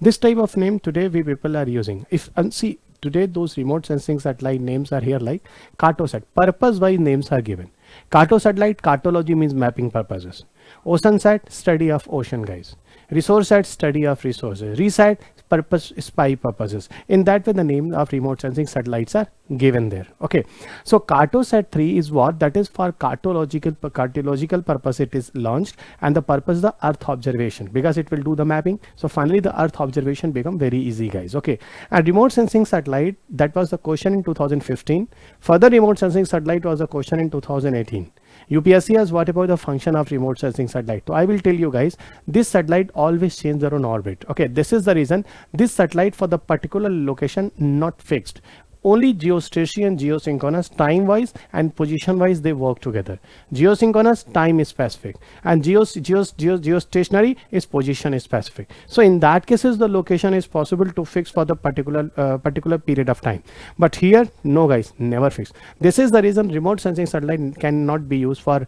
This type of name today we people are using. If and see today those remote sensing satellite names are here like Cartosat. Purpose wise names are given. Cartosatellite, cartology means mapping purposes. OceanSat, study of ocean guys. ResourceSat, study of resources. ReSat, purpose spy purposes. In that way the name of remote sensing satellites are given there. Okay, so Cartosat 3 is what? That is for cartological purpose it is launched, and the purpose is the earth observation, because it will do the mapping. So finally the earth observation become very easy guys. Okay, and remote sensing satellite, that was the question in 2015. Further remote sensing satellite was a question in 2018. UPSC has what about the function of remote sensing satellite. So I will tell you guys, this satellite always change their own orbit. Okay, this is the reason this satellite for the particular location not fixed. only geostationary and geosynchronous, time wise and position wise they work together. Geosynchronous, time is specific, and geostationary is position is specific. So in that cases the location is possible to fix for the particular period of time, but here no guys, never fix. This is the reason remote sensing satellite cannot be used for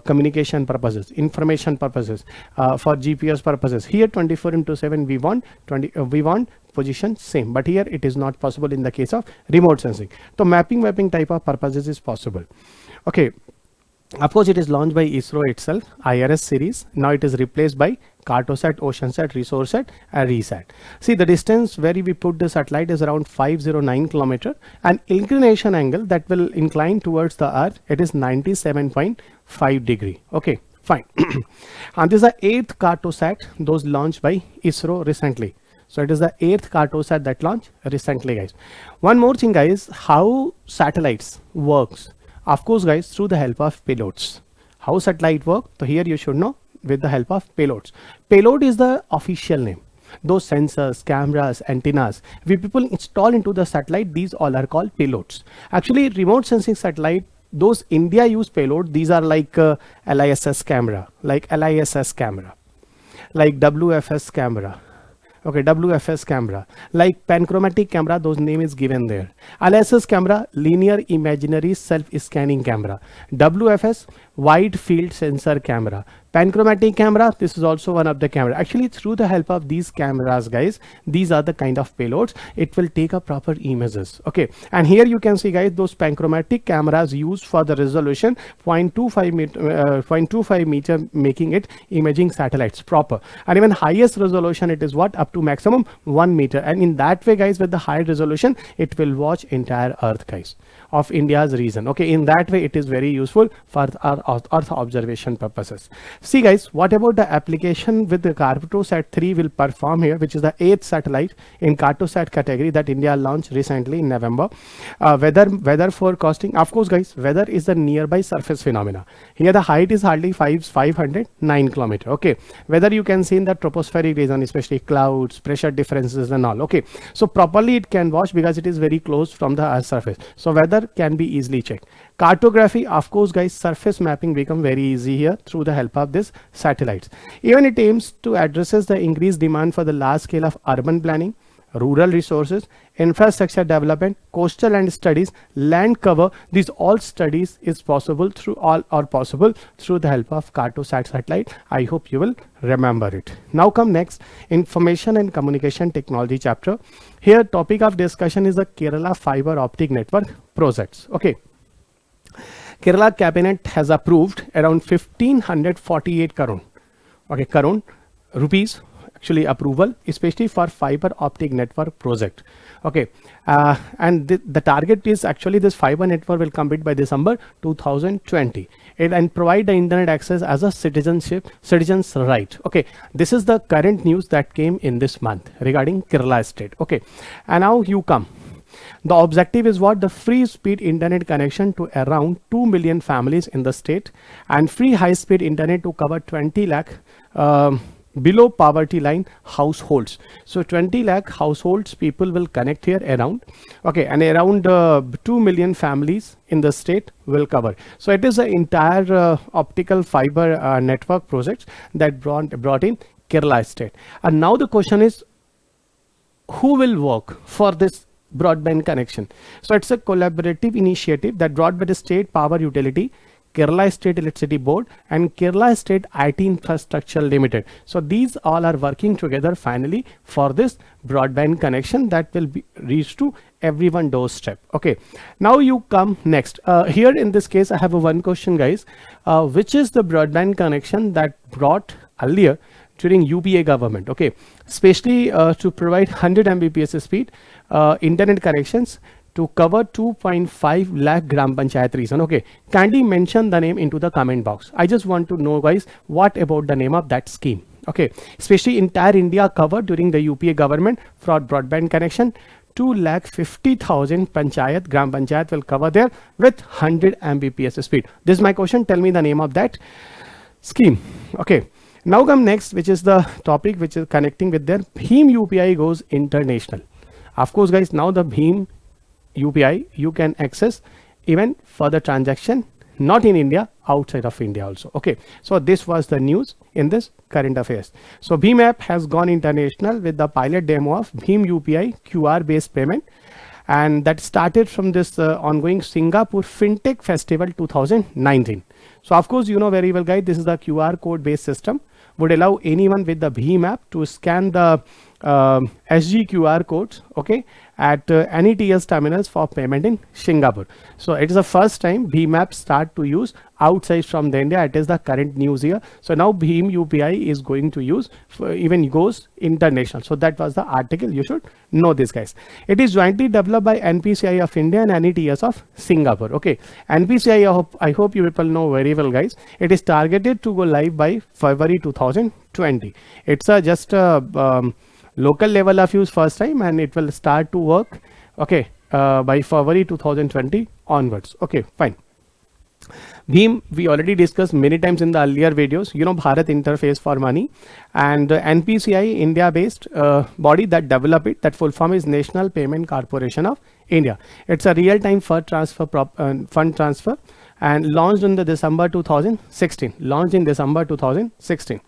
communication purposes, information purposes, for GPS purposes. Here 24/7 we want we want position same, but here it is not possible in the case of remote sensing. So mapping type of purposes is possible. Okay, of course it is launched by ISRO itself, IRS series. Now it is replaced by Cartosat, Oceansat, Resourcesat and Resat. See, the distance where we put the satellite is around 509 kilometer, and inclination angle that will incline towards the earth, it is 97.5 degree. Okay, fine. And this is the 8th Cartosat, those launched by ISRO recently. So it is the 8th Cartosat that launched recently, guys. One more thing, guys, how satellites works. Of course, guys, through the help of payloads. How satellite work? So here you should know, with the help of payloads. Payload is the official name. Those sensors, cameras, antennas we people install into the satellite, these all are called payloads. Actually, remote sensing satellite, those India use payload, these are like LISS camera, like WFS camera. Okay, WFS camera, like panchromatic camera, those name is given there. LISS camera, linear imaginary self-scanning camera. WFS, wide field sensor camera. Panchromatic camera, this is also one of the camera. Actually, through the help of these cameras, guys, these are the kind of payloads. It will take a proper images. Okay, and here you can see, guys, those panchromatic cameras used for the resolution 0.25 meter, making it imaging satellites proper. And even highest resolution, it is what, up to maximum 1 meter. And in that way, guys, with the high resolution, it will watch entire Earth, guys, of India's region. Okay, in that way, it is very useful for our Earth observation purposes. See, guys, what about the application with the Cartosat 3 will perform here, which is the 8th satellite in Cartosat category that India launched recently in November. Weather forecasting, of course, guys, weather is the nearby surface phenomena. Here the height is hardly 509 kilometer. Okay, weather you can see in the tropospheric region, especially clouds, pressure differences and all. Okay, so properly it can watch because it is very close from the Earth's surface. So weather can be easily checked. Cartography, of course, guys, surface mapping become very easy here through the help of this satellites. Even it aims to addresses the increased demand for the large scale of urban planning, rural resources, infrastructure development, coastal land studies, land cover. These all studies is possible through through the help of Cartosat satellite. I hope you will remember it. Now come next, information and communication technology chapter. Here topic of discussion is the Kerala fiber optic network projects. Okay, Kerala cabinet has approved around 1548 crore. Okay, crore rupees actually approval, especially for fiber optic network project. Okay, and the target is actually this fiber network will complete by December 2020 and provide the internet access as a citizen's right. Okay, this is the current news that came in this month regarding Kerala state. Okay, and now you come. The objective is what? The free speed internet connection to around 2 million families in the state, and free high speed internet to cover 20 lakh below poverty line households. So 20 lakh households people will connect here around. Okay, and around 2 million families in the state will cover. So it is an entire optical fiber network project that brought in Kerala state. And now the question is, who will work for this broadband connection? So it's a collaborative initiative that brought by the state power utility, Kerala State Electricity Board and Kerala State IT Infrastructure Limited. So these all are working together finally for this broadband connection that will be reached to everyone doorstep. Okay, now you come next. Here in this case I have one question, guys. Which is the broadband connection that brought earlier during UPA government? Okay, especially to provide 100 Mbps speed internet connections to cover 2.5 lakh gram panchayat region. Okay, kindly mention the name into the comment box. I just want to know, guys, what about the name of that scheme? Okay, especially entire India covered during the UPA government for broadband connection. 2,50,000 panchayat, gram panchayat will cover there with 100 Mbps speed. This is my question. Tell me the name of that scheme. Okay, now come next, which is the topic which is connecting with their BHIM UPI goes international. Of course, guys, now the BHIM UPI, you can access even further transaction not in India, outside of India also. Okay, so this was the news in this current affairs. So Bheem app has gone international with the pilot demo of Bheem UPI QR based payment, and that started from this ongoing Singapore FinTech Festival 2019. So of course, you know very well guys, this is the QR code based system, would allow anyone with the Bheem app to scan the SG QR codes, okay, at any TS terminals for payment in Singapore. So it is the first time Bheem app start to use outside from the India. It is the current news here. So now Bheem UPI is going to use even goes international. So that was the article. You should know this, guys. It is jointly developed by NPCI of India and NETS of Singapore. Okay, NPCI, I hope you people know very well, guys. It is targeted to go live by February 2020. It's just a local level of use first time, and it will start to work, okay, by February 2020 onwards. Okay, fine. Bheem, we already discussed many times in the earlier videos, you know, Bharat Interface for Money, and NPCI India based body that develop it, that full form is National Payment Corporation of India. It's a real time fund transfer and launched in the December 2016, launched in December 2016.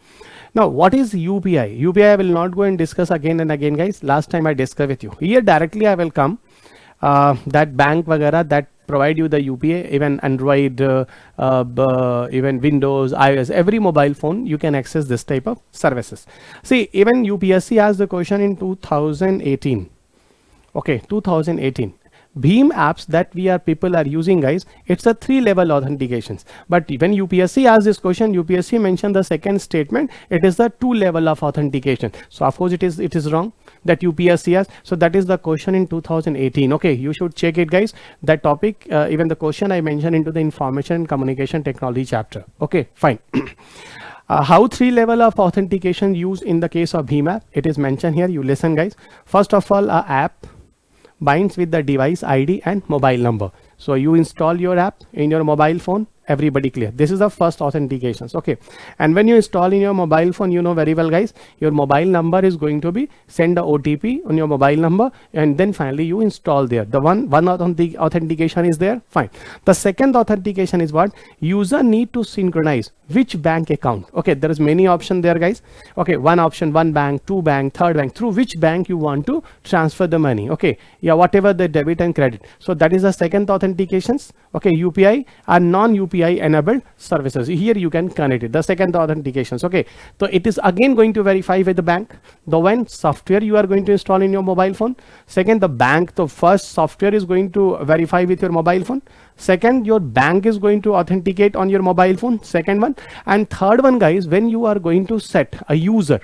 Now, what is UPI? UPI I will not go and discuss again and again, guys. Last time I discussed with you. Here directly I will come that bank vagara that provide you the UPI, even Android, even Windows, iOS, every mobile phone you can access this type of services. See, even UPSC asked the question in 2018. Okay, 2018. Bheem apps that people are using, guys, it's a 3-level authentications. But when UPSC asked this question, UPSC mentioned the second statement, it is the 2-level of authentication. So of course it is wrong that UPSC has. So that is the question in 2018. Okay, you should check it, guys. That topic, even the question I mentioned into the information and communication technology chapter. Okay, fine. How 3-level of authentication used in the case of Bheem app? It is mentioned here. You listen, guys. First of all, a app binds with the device ID and mobile number. So you install your app in your mobile phone, everybody clear. This is the first authentications. Okay, and when you install in your mobile phone, you know very well, guys, your mobile number is going to be send the OTP on your mobile number, and then finally you install there. The one authentication is there. Fine. The second authentication is what? User need to synchronize which bank account. Okay, there is many option there, guys. Okay, one option, one bank, two bank, third bank, through which bank you want to transfer the money. Okay, yeah, whatever the debit and credit. So that is the second authentications. Okay, UPI are non-UPI enabled services. Here you can connect it. The second authentications. Okay, so it is again going to verify with the bank. The one software you are going to install in your mobile phone. Second, the bank, the first software is going to verify with your mobile phone. Second, your bank is going to authenticate on your mobile phone. Second one. And third one, guys, when you are going to set a user,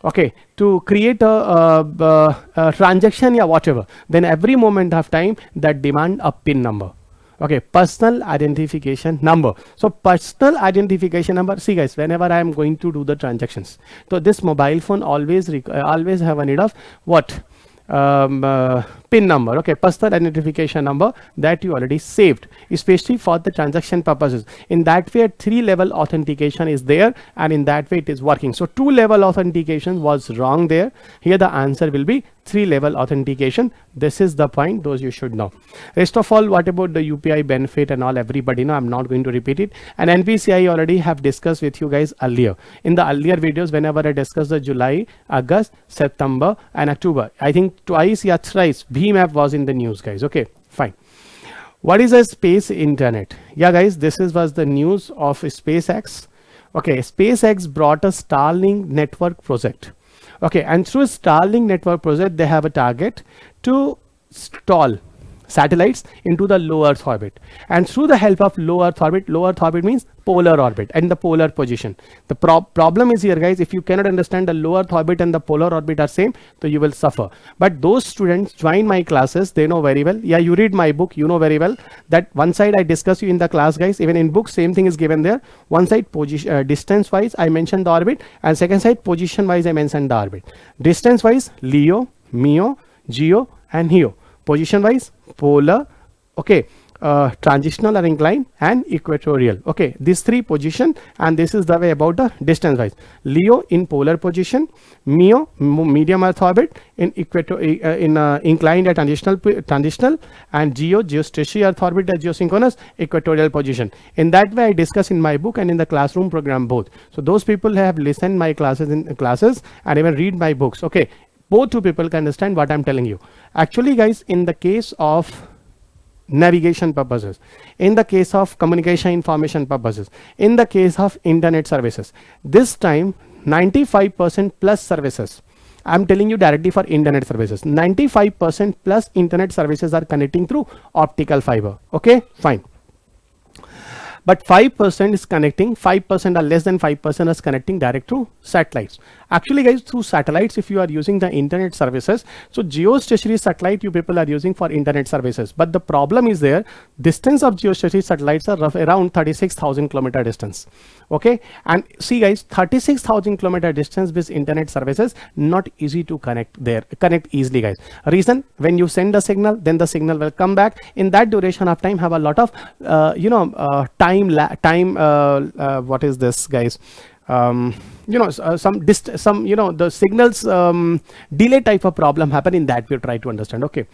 okay, to create a transaction, yeah, whatever, then every moment of time that demand a PIN number. Okay, personal identification number. So personal identification number, see guys, whenever I am going to do the transactions, so this mobile phone always have a need of what? PIN number. Okay, personal identification number that you already saved, especially for the transaction purposes. In that way, 3-level authentication is there, and in that way it is working. So 2-level authentication was wrong there. Here the answer will be 3-level authentication. This is the point, those you should know. Rest of all, what about the UPI benefit and all, everybody know. I'm not going to repeat it. And NPCI already have discussed with you guys earlier in the earlier videos. Whenever I discuss the July, August, September and October, I think twice, yeah, thrice Bheem app was in the news, guys. Okay, fine. What is a space internet? Yeah, guys, this was the news of SpaceX. Okay, SpaceX brought a Starlink network project. Okay, and through Starlink network project, they have a target to stall satellites into the low Earth orbit, and through the help of low Earth orbit means polar orbit and the polar position. The problem is here, guys, if you cannot understand the low Earth orbit and the polar orbit are same, so you will suffer. But those students join my classes, they know very well. Yeah, you read my book, you know very well that one side I discuss you in the class, guys. Even in book, same thing is given there. One side position distance wise I mentioned the orbit, and second side position wise I mentioned the orbit. Distance wise Leo, MEO, GEO and HEO. Position wise polar, okay, transitional or inclined, and equatorial. Okay, these three position, and this is the way about the distance wise. Leo in polar position, Meo medium earth orbit, in inclined at transitional, and geostationary earth orbit at geosynchronous equatorial position. In that way I discuss in my book and in the classroom program both. So those people who have listened my classes and even read my books, okay, both two people can understand what I'm telling you. Actually guys, in the case of navigation purposes, in the case of communication information purposes, in the case of internet services, this time 95% plus services, I'm telling you directly for internet services, 95% plus internet services are connecting through optical fiber. Okay, fine. But 5% is connecting, 5% or less than 5% is connecting direct through satellites. Actually guys, through satellites, if you are using the internet services, so geostationary satellite you people are using for internet services. But the problem is there, distance of geostationary satellites are around 36,000 kilometer distance. Okay, and see guys, 36,000 kilometer distance with internet services, not easy to connect easily guys. Reason, when you send a signal, then the signal will come back. In that duration of time, have a lot of what is this guys, some the signals delay type of problem happen. In that we try to understand. Okay,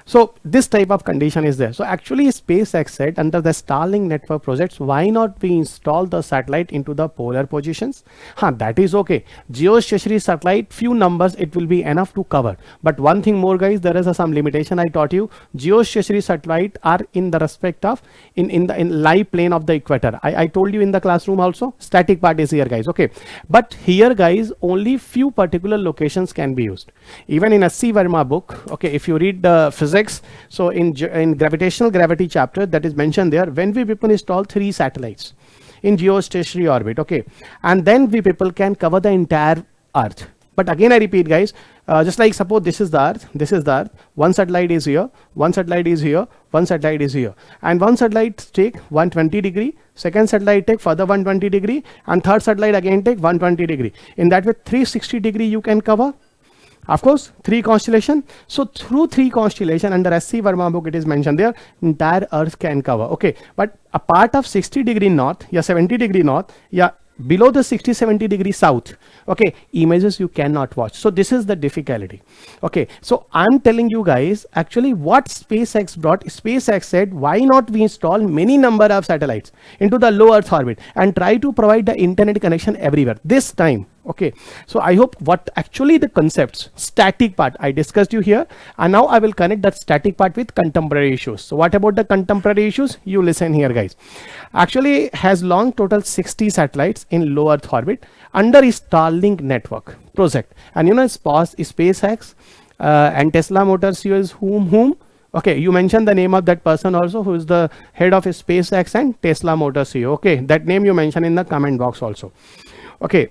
so this type of condition is there. So actually SpaceX said, under the Starlink network projects, why not we install the satellite into the polar positions? That is okay. Geostationary satellite, few numbers, it will be enough to cover. But one thing more guys, there is some limitation I taught you. Geostationary satellite are in the respect of in live plane of the equator. I told you in the classroom also, static part is here guys. Okay, but here guys, only few particular locations can be used. Even in S.C. Verma book, okay, if you read the physics, so in gravitational gravity chapter, that is mentioned there, when we people install 3 satellites in geostationary orbit, okay, and then we people can cover the entire earth. But again I repeat guys, just like suppose this is the earth, this is the earth, one satellite is here, one satellite is here, one satellite is here, and one satellite take 120 degree, second satellite take further 120 degree, and third satellite again take 120 degree. In that way 360 degree you can cover. Of course, 3 constellation. So through 3 constellation, under S.C. Verma book it is mentioned there, entire earth can cover. Okay, but a part of 60 degree north, yeah, 70 degree north, yeah, below the 60-70 degree south, okay, images you cannot watch. So this is the difficulty. Okay, so I'm telling you guys, actually what SpaceX brought, SpaceX said, why not we install many number of satellites into the low earth orbit and try to provide the internet connection everywhere this time. Okay, so I hope what actually the concepts, static part I discussed you here, and now I will connect that static part with contemporary issues. So what about the contemporary issues? You listen here guys. Actually has launched total 60 satellites in low earth orbit under Starlink network project, and you know SpaceX and Tesla Motors CEO whom okay, you mentioned the name of that person also, who is the head of SpaceX and Tesla Motors CEO. Okay, that name you mentioned in the comment box also. Okay,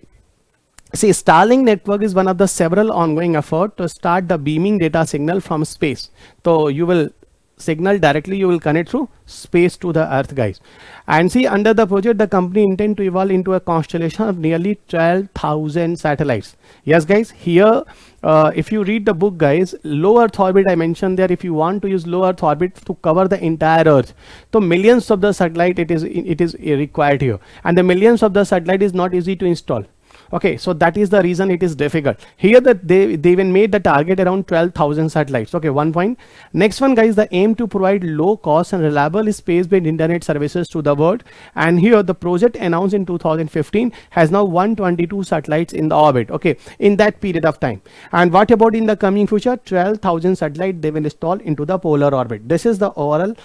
see, Starlink network is one of the several ongoing efforts to start the beaming data signal from space. So you will signal directly, you will connect through space to the earth guys. And see, under the project the company intend to evolve into a constellation of nearly 12,000 satellites. Yes guys, here if you read the book guys, low earth orbit I mentioned there, if you want to use low earth orbit to cover the entire earth, so millions of the satellite it is required here, and the millions of the satellite is not easy to install. Okay, so that is the reason it is difficult here, that they even made the target around 12,000 satellites. Okay, one point. Next one guys, the aim to provide low cost and reliable space-based internet services to the world, and here the project announced in 2015 has now 122 satellites in the orbit. Okay, in that period of time. And what about in the coming future? 12,000 satellites they will install into the polar orbit. This is the overall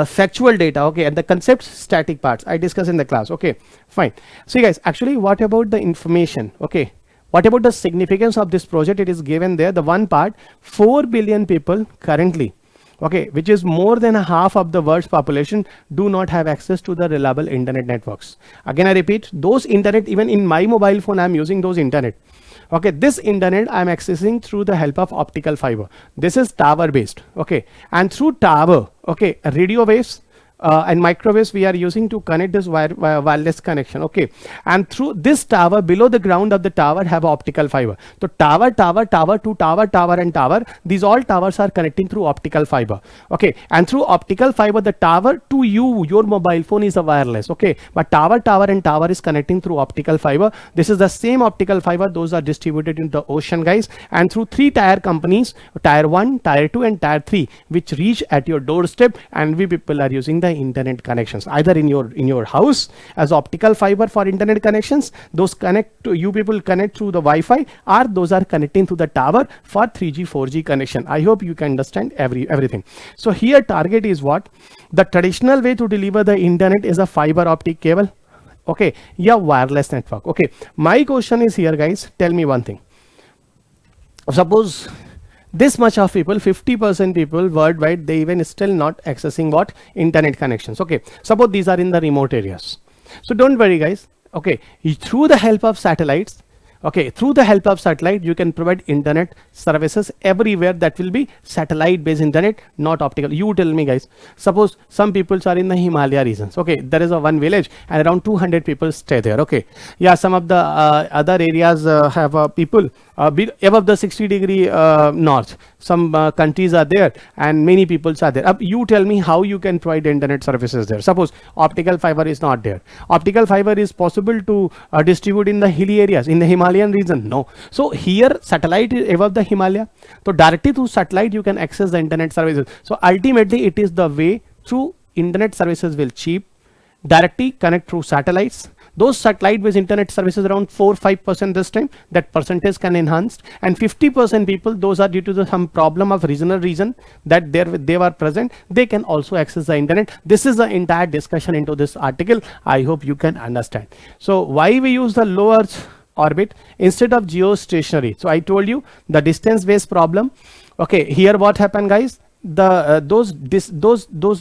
factual data. Okay, and the concepts, static parts I discuss in the class. Okay, fine. So guys, actually what about the information? Okay, what about the significance of this project? It is given there, the one part, 4 billion people currently, okay, which is more than a half of the world's population, do not have access to the reliable internet networks. Again I repeat, those internet, even in my mobile phone I am using those internet. Okay, this internet I am accessing through the help of optical fiber. This is tower based. Okay, and through tower, okay, radio waves, and microwaves we are using to connect this wireless connection. Okay, and through this tower, below the ground of the tower have optical fiber. So tower to tower and tower, these all towers are connecting through optical fiber. Okay, and through optical fiber, the tower to you, your mobile phone, is a wireless. Okay, but tower and tower is connecting through optical fiber. This is the same optical fiber, those are distributed in the ocean, guys, and through 3 tier companies, tier 1, tier 2 and tier 3, which reach at your doorstep, and we people are using the internet connections either in your house as optical fiber for internet connections. Those connect to you people connect through the Wi-Fi, or those are connecting to the tower for 3G 4G connection. I hope you can understand everything. So here target is what? The traditional way to deliver the internet is a fiber optic cable. Okay, yeah, wireless network. Okay, my question is here, guys, tell me one thing. Suppose this much of people, 50% people worldwide, they even still not accessing what? Internet connections. Okay, suppose these are in the remote areas. So don't worry, guys. Okay, through the help of satellites, okay, through the help of satellite, you can provide internet services everywhere. That will be satellite based internet, not optical. You tell me, guys, suppose some people are in the Himalaya regions. Okay, there is a one village and around 200 people stay there. Okay, yeah, some of the other areas have people above the 60° north. Some countries are there and many people are there. You tell me how you can provide internet services there. Suppose optical fiber is not there. Optical fiber is possible to distribute in the hilly areas, in the Himalayan region. No. So here satellite is above the Himalaya. So directly through satellite you can access the internet services. So ultimately it is the way through internet services will cheap, directly connect through satellites. Those satellite based internet services around 4-5% this time, that percentage can enhance, and 50% people, those are due to some problem of regional region that they were present, they can also access the internet. This is the entire discussion into this article. I hope you can understand. So why we use the low Earth orbit instead of geostationary? So I told you the distance based problem. Okay, here what happened, guys? The those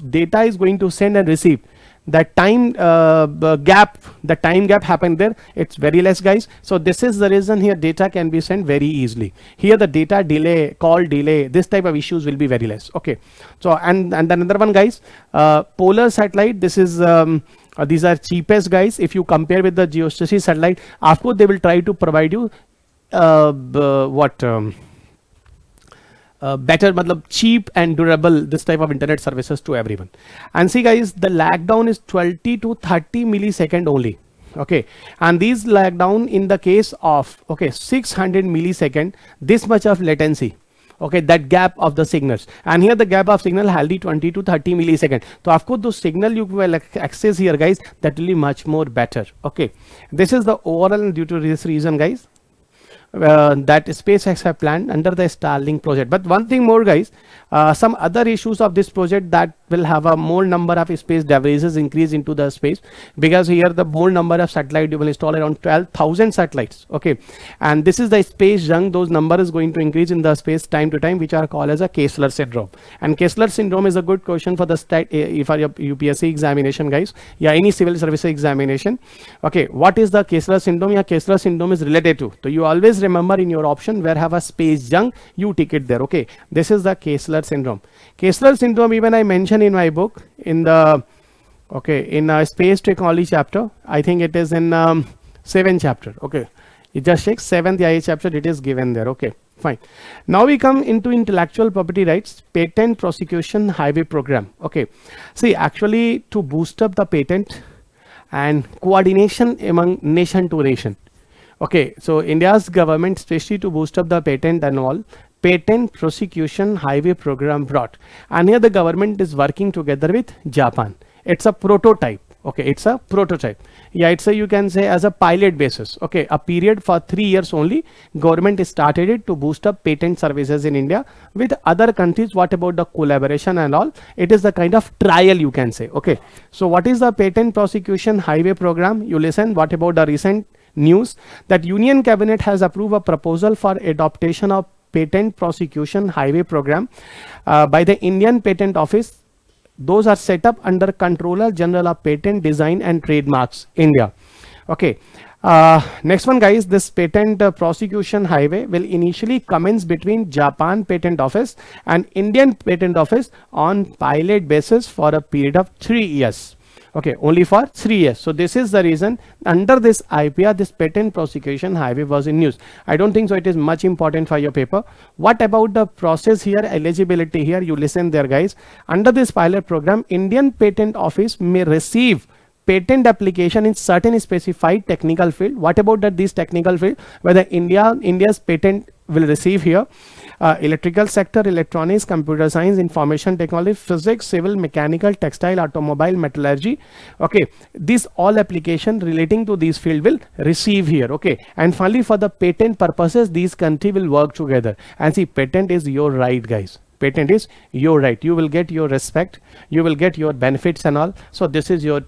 data is going to send and receive. That time gap happened there, it's very less, guys. So this is the reason here data can be sent very easily. Here the data delay, call delay, this type of issues will be very less. Okay, so and another one, guys, polar satellite, this is these are cheapest, guys, if you compare with the geostationary satellite. Of course they will try to provide you better, cheap and durable, this type of internet services to everyone. And see, guys, the lag down is 20 to 30 millisecond only. Okay, and these lag down in the case of 600 millisecond, this much of latency. Okay, that gap of the signals, and here the gap of signal hardly 20 to 30 millisecond. So of course those signal you will access here, guys, that will be much more better. Okay, this is the overall due to this reason, guys, that SpaceX have planned under the Starlink project. But one thing more, guys, some other issues of this project, that will have a more number of space devices increase into the space, because here the more number of satellite you will install around 12,000 satellites. Okay, and this is the space junk, those number is going to increase in the space time to time, which are called as a Kessler syndrome. And Kessler syndrome is a good question for the for your UPSC examination, guys, yeah, any civil service examination. Okay, what is the Kessler syndrome? Yeah, Kessler syndrome is related to, so you always remember in your option where have a space junk, you tick it there. Okay, this is the Kessler syndrome. Kessler syndrome even I mentioned in my book in the in a space technology chapter. I think it is in 7th chapter. Okay, you just check 7th IA chapter, it is given there. Okay, fine. Now we come into intellectual property rights, patent prosecution highway program. Okay, see, actually to boost up the patent and coordination among nation to nation. Okay, so India's government, especially to boost up the patent and all, patent prosecution highway program brought, and here the government is working together with Japan. It's a prototype. Okay, it's a prototype. Yeah, it's a, you can say, as a pilot basis. Okay, a period for 3 years only. Government started it to boost up patent services in India with other countries. What about the collaboration and all? It is the kind of trial, you can say. Okay, so what is the patent prosecution highway program? You listen. What about the recent news that Union Cabinet has approved a proposal for adoption of patent prosecution highway program by the Indian Patent Office. Those are set up under Controller General of Patent, Design and Trademarks, India. Okay, Next one, guys, this patent prosecution highway will initially commence between Japan Patent Office and Indian Patent Office on pilot basis for a period of 3 years. Okay, only for 3 years. So this is the reason under this IPR, this patent prosecution highway was in news. I don't think so it is much important for your paper. What about the process here, eligibility here? You listen there, guys. Under this pilot program, Indian Patent Office may receive patent application in certain specified technical field. What about that this technical field? Whether India's patent will receive here electrical sector, electronics, computer science, information technology, physics, civil, mechanical, textile, automobile, metallurgy. Okay, this all application relating to this field will receive here. Okay, and finally for the patent purposes, these country will work together. And see, patent is your right, guys. Patent is your right. You will get your respect, you will get your benefits and all. So this is your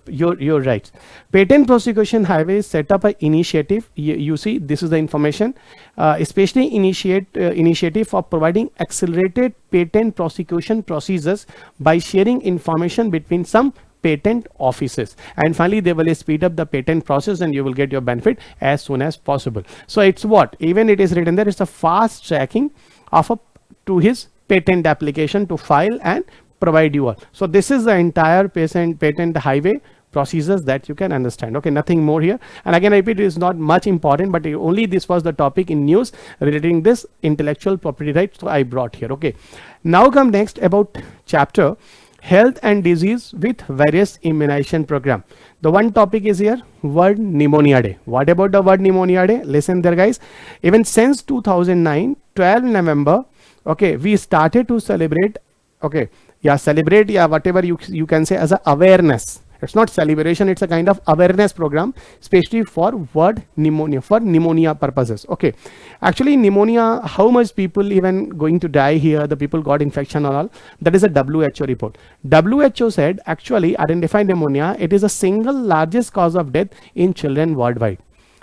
rights. Patent prosecution highway set up an initiative. You see, this is the information, especially initiative for providing accelerated patent prosecution procedures by sharing information between some patent offices, and finally they will speed up the patent process and you will get your benefit as soon as possible. So it's what, even it is written there, it's a fast tracking of to his patent application to file and provide you all. So this is the entire patent highway procedures that you can understand. Okay, nothing more here. And again, I repeat, it is not much important, but only this was the topic in news relating this intellectual property rights, so I brought here. Okay, now come next about chapter health and disease with various immunization program. The one topic is here, World Pneumonia Day. What about the World Pneumonia Day? Listen there, guys. Even since 2009, 12 November, okay, we started to celebrate. Okay, yeah, celebrate, yeah, whatever you can say as a awareness. It's not celebration, it's a kind of awareness program, especially for world pneumonia, for pneumonia purposes. Okay, actually pneumonia, how much people even going to die here, the people got infection and all, that is a WHO report. WHO said actually identify pneumonia, it is the single largest cause of death in children worldwide.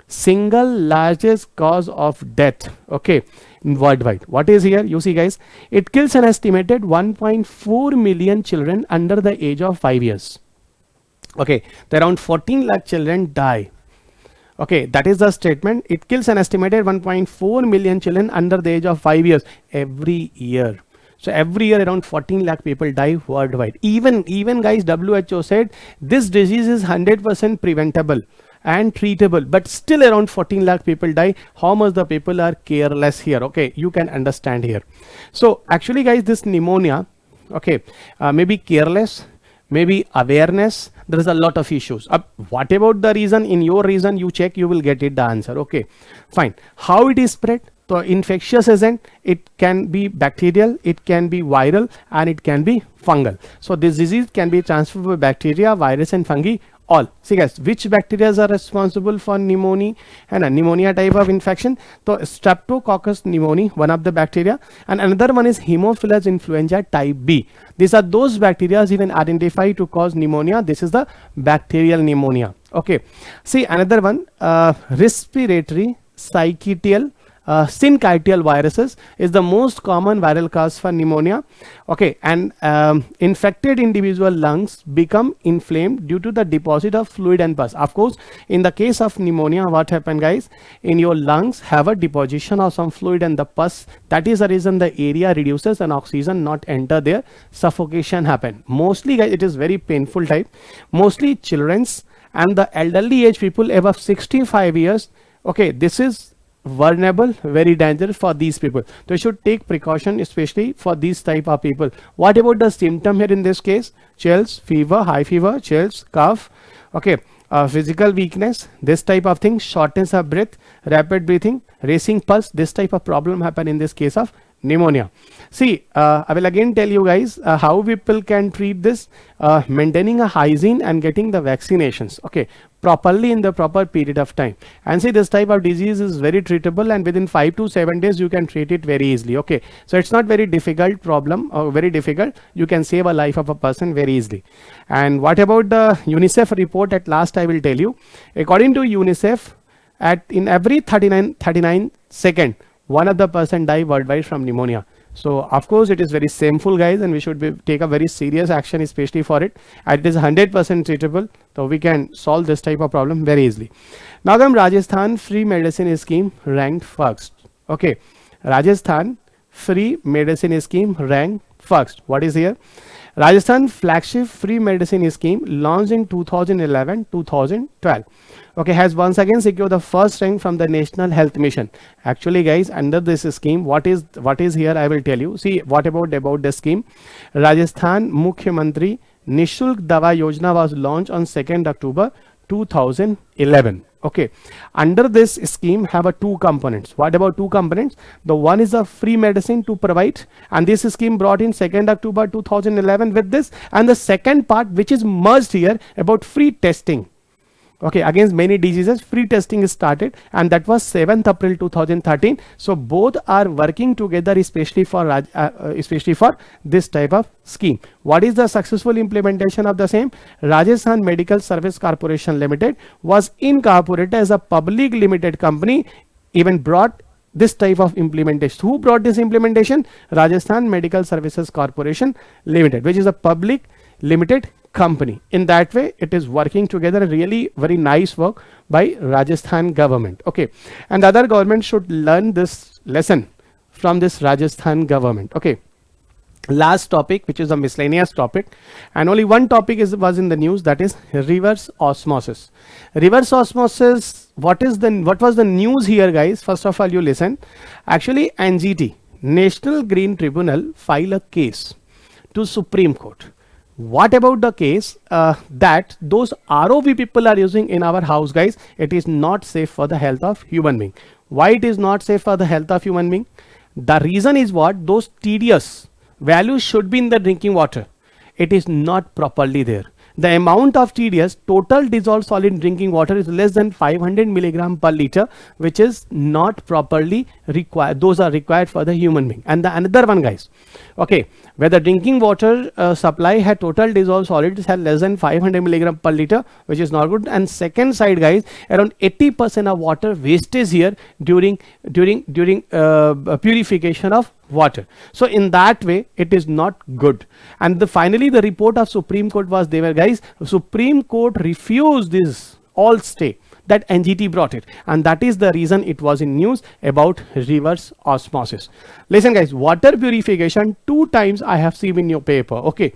Single largest cause of death, okay, worldwide. What is here? You see, guys, it kills an estimated 1.4 million children under the age of 5 years. Okay, around 14 lakh children die. Okay, that is the statement. It kills an estimated 1.4 million children under the age of 5 years every year. So every year around 14 lakh people die worldwide. Even guys, WHO said this disease is 100% preventable and treatable, but still around 14 lakh people die. How much the people are careless here? Okay, you can understand here. So actually, guys, this pneumonia, okay, maybe careless, maybe awareness, there is a lot of issues. What about the reason? In your reason, you check, you will get it the answer. Okay, fine. How it is spread? So infectious agent, it can be bacterial, it can be viral, and it can be fungal. So this disease can be transferred by bacteria, virus, and fungi. All. See, guys, which bacteria are responsible for pneumonia and a pneumonia type of infection? So Streptococcus pneumoniae, one of the bacteria, and another one is Haemophilus influenza type B. These are those bacteria even identified to cause pneumonia. This is the bacterial pneumonia. Okay. See, another one, respiratory syncytial viruses is the most common viral cause for pneumonia. Okay, and infected individual lungs become inflamed due to the deposit of fluid and pus. Of course, in the case of pneumonia, what happened, guys? In your lungs have a deposition of some fluid and the pus. That is the reason the area reduces and oxygen not enter there. Suffocation happen. Mostly, guys, it is very painful type. Mostly children's and the elderly age people above 65 years. Okay, this is vulnerable, very dangerous for these people. So you should take precaution, especially for these type of people. What about the symptom here in this case? Chills, fever, high fever, chills, cough. Okay, physical weakness, this type of thing, shortness of breath, rapid breathing, racing pulse. This type of problem happen in this case of pneumonia. See, I will again tell you guys how people can treat this, maintaining a hygiene and getting the vaccinations, okay, properly in the proper period of time. And see, this type of disease is very treatable, and within 5 to 7 days you can treat it very easily. Okay, so it's not very difficult problem or very difficult. You can save a life of a person very easily. And what about the UNICEF report? At last I will tell you, according to UNICEF, in every 39 second, one of the person die worldwide from pneumonia. So of course it is very shameful, guys, and we should take a very serious action, especially for it. And it is 100% treatable, so we can solve this type of problem very easily. Now come Rajasthan free medicine scheme ranked first. Okay, Rajasthan free medicine scheme ranked first. What is here? Rajasthan flagship free medicine scheme launched in 2011-2012. Okay, has once again secured the first rank from the National Health Mission. Actually, guys, under this scheme, what is here? I will tell you. See, what about this scheme? Rajasthan Mukhyamantri Nishulk Dawa Yojana was launched on 2nd October 2011. Okay, under this scheme have a two components. What about two components? The one is a free medicine to provide, and this scheme brought in 2nd October 2011 with this, and the second part which is merged here about free testing. Okay, against many diseases, free testing is started, and that was 7th April 2013. So both are working together, especially for this type of scheme. What is the successful implementation of the same? Rajasthan Medical Service Corporation Limited was incorporated as a public limited company, even brought this type of implementation. Who brought this implementation? Rajasthan Medical Services Corporation Limited, which is a public limited company. In that way, it is working together. Really very nice work by Rajasthan government. Okay, and the other government should learn this lesson from this Rajasthan government. Okay, last topic, which is a miscellaneous topic, and only one topic was in the news, that is reverse osmosis. Reverse osmosis, what was the news here, guys? First of all, you listen. Actually, NGT, National Green Tribunal, file a case to Supreme Court. What about the case that those ROV people are using in our house, guys? It is not safe for the health of human being. Why it is not safe for the health of human being? The reason is what? Those TDS values should be in the drinking water. It is not properly there. The amount of TDS, total dissolved solid drinking water, is less than 500 milligram per liter, which is not properly required. Those are required for the human being. And the another one, guys, okay, where the drinking water supply had total dissolved solids had less than 500 milligram per liter, which is not good. And second side, guys, around 80% of water wastage here during purification of water. So in that way, it is not good. And finally the report of Supreme Court was there, guys. Supreme Court refused this all stay that NGT brought it, and that is the reason it was in news about reverse osmosis. Listen, guys, water purification, two times I have seen in your paper. Okay,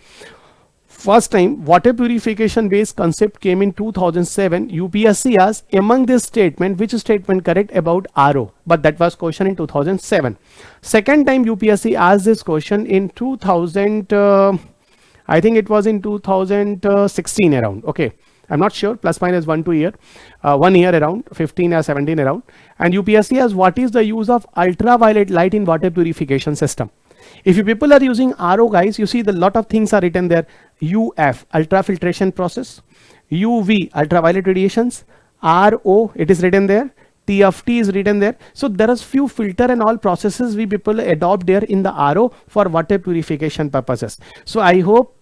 first time, water purification based concept came in 2007. UPSC asked among this statement, which statement correct about RO, but that was question in 2007. Second time UPSC asked this question in 2000, I think it was in 2016 around. Okay, I'm not sure, plus minus 1 year around 15 or 17 around. And UPSC asks, what is the use of ultraviolet light in water purification system? If you people are using RO, guys, you see the lot of things are written there. UF, ultrafiltration process. UV, ultraviolet radiations. RO, it is written there. TFT is written there. So there is few filter and all processes we people adopt there in the RO for water purification purposes. So I hope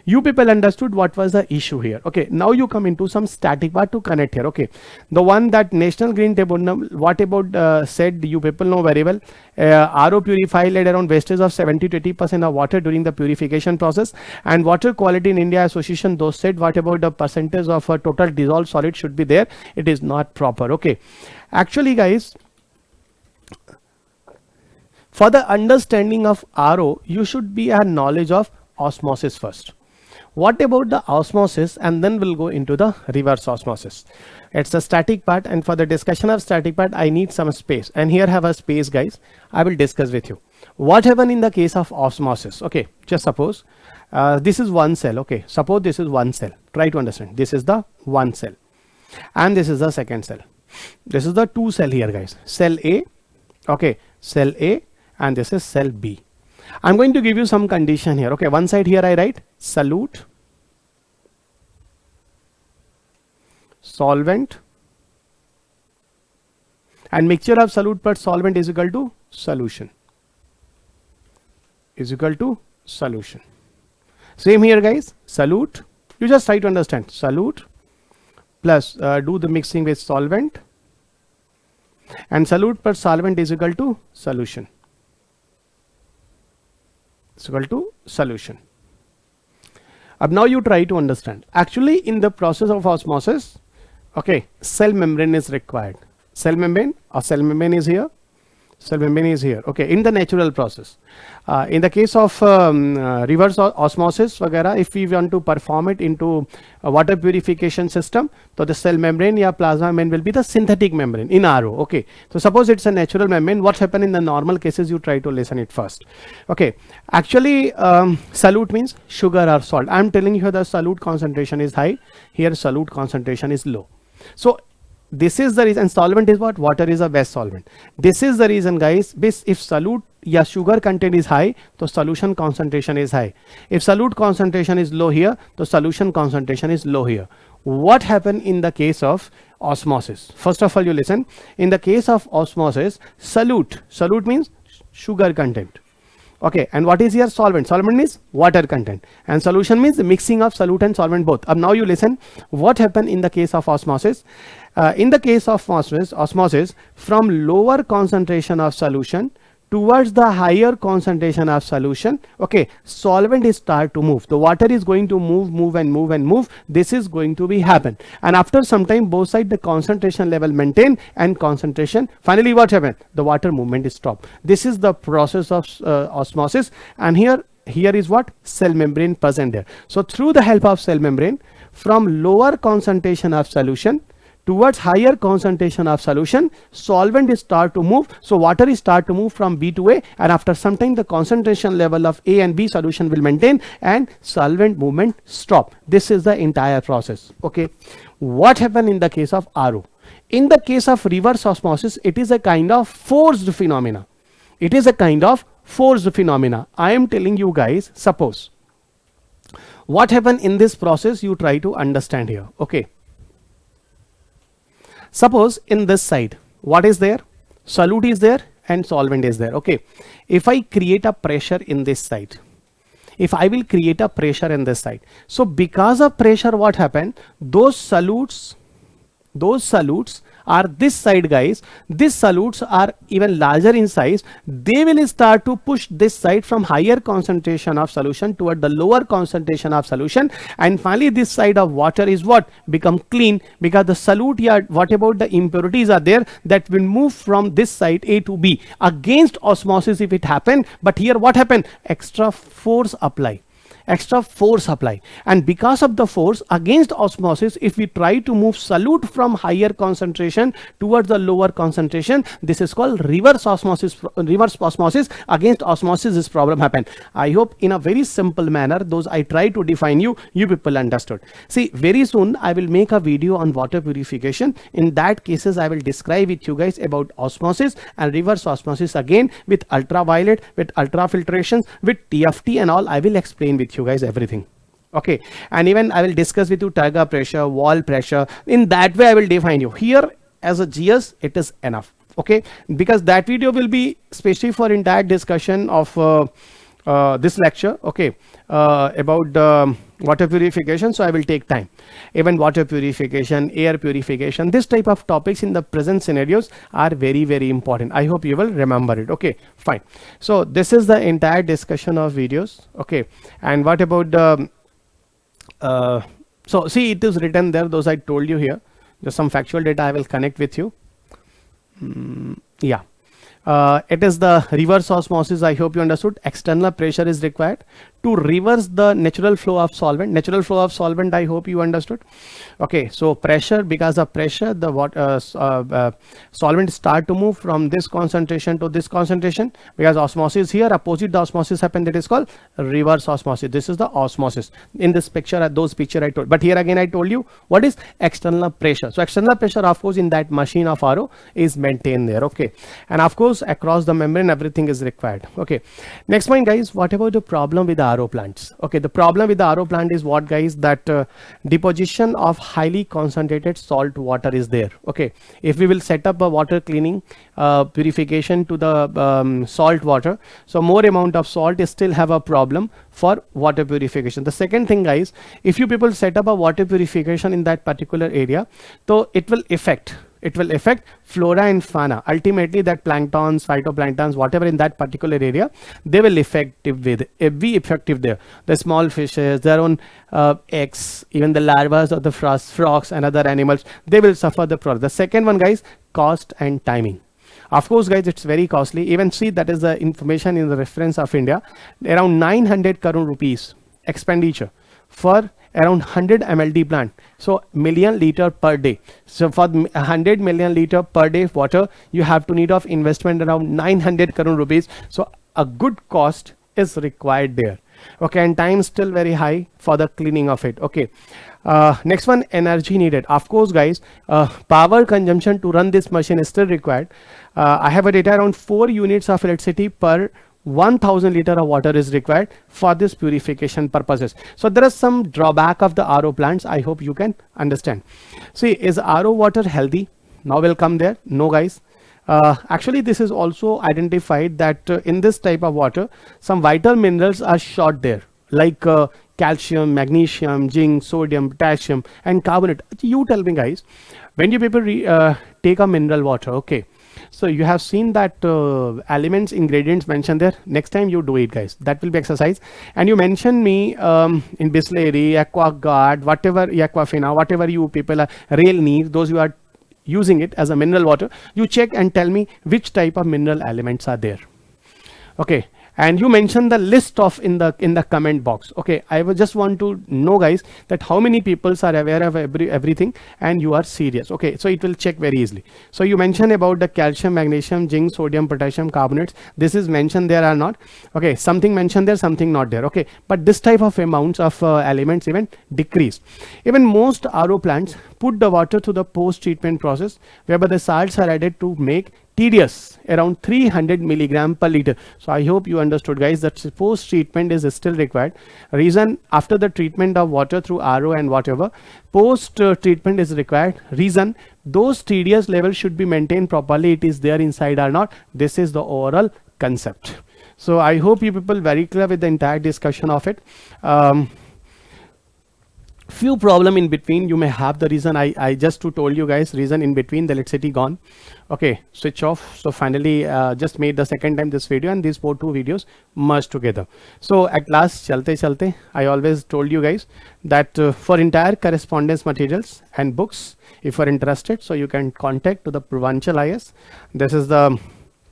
you people understood what was the issue here. Okay, now you come into some static part to connect here. Okay, the one that National Green Tribunal, what about said, you people know very well. RO purified led around wastage of 70 to 80% of water during the purification process. And Water Quality in India Association, those said, what about the percentage of total dissolved solid should be there? It is not proper. Okay, actually, guys, for the understanding of RO, you should be a knowledge of osmosis first. What about the osmosis? And then we'll go into the reverse osmosis. It's the static part, and for the discussion of static part, I need some space. And here have a space, guys. I will discuss with you. What happened in the case of osmosis? Okay, just suppose this is one cell. Okay, suppose this is one cell. Try to understand. This is the one cell, and this is the second cell. This is the two cell here, guys. Cell A, okay, cell A, and this is cell B. I'm going to give you some condition here. Okay, one side here I write solute, solvent, and mixture of solute plus solvent is equal to solution. Is equal to solution. Same here, guys. Solute. You just try to understand. Solute plus do the mixing with solvent, and solute plus solvent is equal to solution. is equal to solution. Now you try to understand. Actually, in the process of osmosis, okay, cell membrane is required. Cell membrane is here. Cell membrane is here. Okay, in the natural process. In the case of reverse osmosis, वगैरह, if we want to perform it into a water purification system, so the cell membrane or plasma membrane will be the synthetic membrane in RO. Okay, so suppose it's a natural membrane. What happen in the normal cases? You try to listen it first. Okay, actually, solute means sugar or salt. I'm telling you the solute concentration is high. Here, solute concentration is low. So this is the reason. Solvent is what? Water is a best solvent. This is the reason, guys. If solute या sugar content is high, तो solution concentration is high. If solute concentration is low here, तो solution concentration is low here. What happened in the case of osmosis? First of all, you listen. In the case of osmosis, solute means sugar content. Okay, and what is here? Solvent. Solvent means water content, and solution means the mixing of solute and solvent both. Now you listen. What happened in the case of osmosis? In the case of osmosis, from lower concentration of solution towards the higher concentration of solution, okay, solvent is start to move. The water is going to move. This is going to be happen, and after some time, both sides the concentration level maintain and concentration. Finally, what happened? The water movement is stopped. This is the process of osmosis, and here is what? Cell membrane present there. So through the help of cell membrane, from lower concentration of solution towards higher concentration of solution, solvent is start to move. So water is start to move from B to A, and after some time the concentration level of A and B solution will maintain and solvent movement stop. This is the entire process. Okay, what happened in the case of RO? In the case of reverse osmosis, it is a kind of forced phenomena. It is a kind of forced phenomena. I am telling you guys, suppose what happened in this process, you try to understand here. Okay, suppose in this side, what is there? Solute is there and solvent is there. Okay, if I create a pressure in this side, if I will create a pressure in this side, so because of pressure, what happened? Those solutes are this side, guys. These solutes are even larger in size. They will start to push this side from higher concentration of solution toward the lower concentration of solution, and finally this side of water is what? Become clean, because the solute, yeah, what about the impurities are there that will move from this side A to B against osmosis if it happened. But here what happened? Extra force apply, and because of the force against osmosis, if we try to move solute from higher concentration towards the lower concentration, this is called reverse osmosis. Against osmosis, this problem happened. I hope in a very simple manner, those I try to define, you people understood. See, very soon I will make a video on water purification. In that cases, I will describe with you guys about osmosis and reverse osmosis again, with ultraviolet, with ultrafiltrations, with TFT and all. I will explain with you guys everything. Okay, and even I will discuss with you turgor pressure, wall pressure. In that way I will define you. Here as a GS it is enough. Okay, because that video will be especially for entire discussion of this lecture. Okay, about water purification, so I will take time. Even water purification, air purification, this type of topics in the present scenarios are very, very important. I hope you will remember it. Okay, fine. So this is the entire discussion of videos. Okay, and what about the so see, it is written there, those I told you here. Just some factual data I will connect with you. Yeah. It is the reverse osmosis. I hope you understood. External pressure is required to reverse the natural flow of solvent. Natural flow of solvent, I hope you understood. Okay, so pressure, because of pressure, the solvent start to move from this concentration to this concentration. Because osmosis here, opposite the osmosis happen, that is called reverse osmosis. This is the osmosis. In this picture, those picture I told. But here again I told you what is external pressure. So external pressure, of course, in that machine of RO is maintained there. Okay, and of course across the membrane everything is required. Okay, next point, guys, what about the problem with the RO plants? Okay, the problem with the RO plant is what, guys? That deposition of highly concentrated salt water is there. Okay, if we will set up a water cleaning purification to the salt water, so more amount of salt is still have a problem for water purification. The second thing, guys, if you people set up a water purification in that particular area, so it will affect It will affect flora and fauna. Ultimately, that planktons, phytoplanktons, whatever in that particular area, they will be effective there. The small fishes, their own eggs, even the larvae of the frogs and other animals, they will suffer the problem. The second one, guys, cost and timing. Of course, guys, it's very costly. Even see, that is the information in the reference of India. Around 900 crore rupees expenditure for around 100 MLD plant. So million liter per day. So for 100 million liter per day water, you have to need of investment around 900 crore rupees. So a good cost is required there. Okay, and time still very high for the cleaning of it. Okay. Next one, energy needed. Of course, guys, power consumption to run this machine is still required. I have a data around 4 units of electricity per 1000 liter of water is required for this purification purposes. So there is some drawback of the RO plants. I hope you can understand. See, is RO water healthy? Now we'll come there. No, guys. Actually, this is also identified that in this type of water, some vital minerals are short there, like calcium, magnesium, zinc, sodium, potassium, and carbonate. You tell me, guys, when you people take a mineral water, okay, so you have seen that elements, ingredients mentioned there. Next time you do it, guys, that will be exercise. And you mention me in Bisleri, AquaGuard, whatever, Aquafina, whatever you people are real need, those you are using it as a mineral water, you check and tell me which type of mineral elements are there. Okay, and you mention the list of in the comment box. Okay, I would just want to know, guys, that how many people are aware of everything and you are serious. Okay, so it will check very easily. So you mentioned about the calcium, magnesium, zinc, sodium, potassium, carbonates. This is mentioned there or not? Okay, something mentioned there, something not there. Okay, but this type of amounts of elements even decreased. Even most RO plants put the water to the post treatment process, whereby the salts are added to make TDS around 300 milligram per liter. So I hope you understood, guys, that post treatment is still required. Reason, after the treatment of water through RO and whatever, post treatment is required. Reason, those TDS levels should be maintained properly. It is there inside or not. This is the overall concept. So I hope you people very clear with the entire discussion of it. Few problem in between you may have. The reason I just told you, guys, reason in between, the electricity gone. Okay, switch off. So finally just made the second time this video, and these two videos merged together. So at last, chalte I always told you guys that for entire correspondence materials and books, if you are interested, so you can contact to the Purvanchal IAS. This is the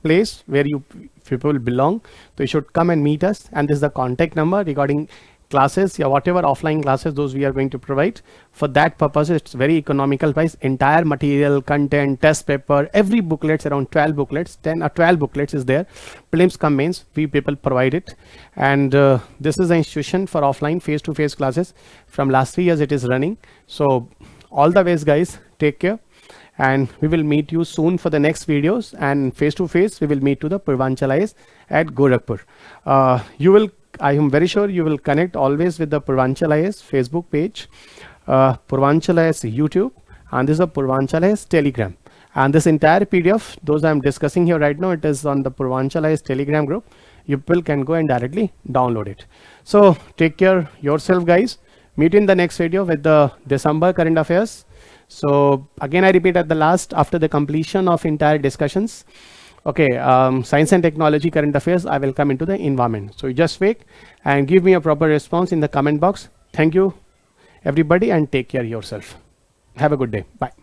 place where you people belong, so you should come and meet us, and this is the contact number regarding classes, yeah, whatever offline classes those we are going to provide. For that purpose, it's very economical price. Entire material, content, test paper, every booklets, around 12 booklets, 10 or 12 booklets is there. Prelims come mains, we people provide it. And this is an institution for offline face-to-face classes. From last 3 years it is running. So all the ways, guys, take care. And we will meet you soon for the next videos, and face-to-face we will meet to the Purvanchal IAS at Gorakhpur. I am very sure you will connect always with the Purvanchal IAS Facebook page, Purvanchal IAS YouTube, and this is a Purvanchal IAS Telegram. And this entire PDF, those I am discussing here right now, it is on the Purvanchal IAS Telegram group. You people can go and directly download it. So take care yourself, guys. Meet in the next video with the December current affairs. So again, I repeat at the last, after the completion of entire discussions, okay, science and technology current affairs, I will come into the environment. So you just wait and give me a proper response in the comment box. Thank you everybody, and take care yourself. Have a good day. Bye.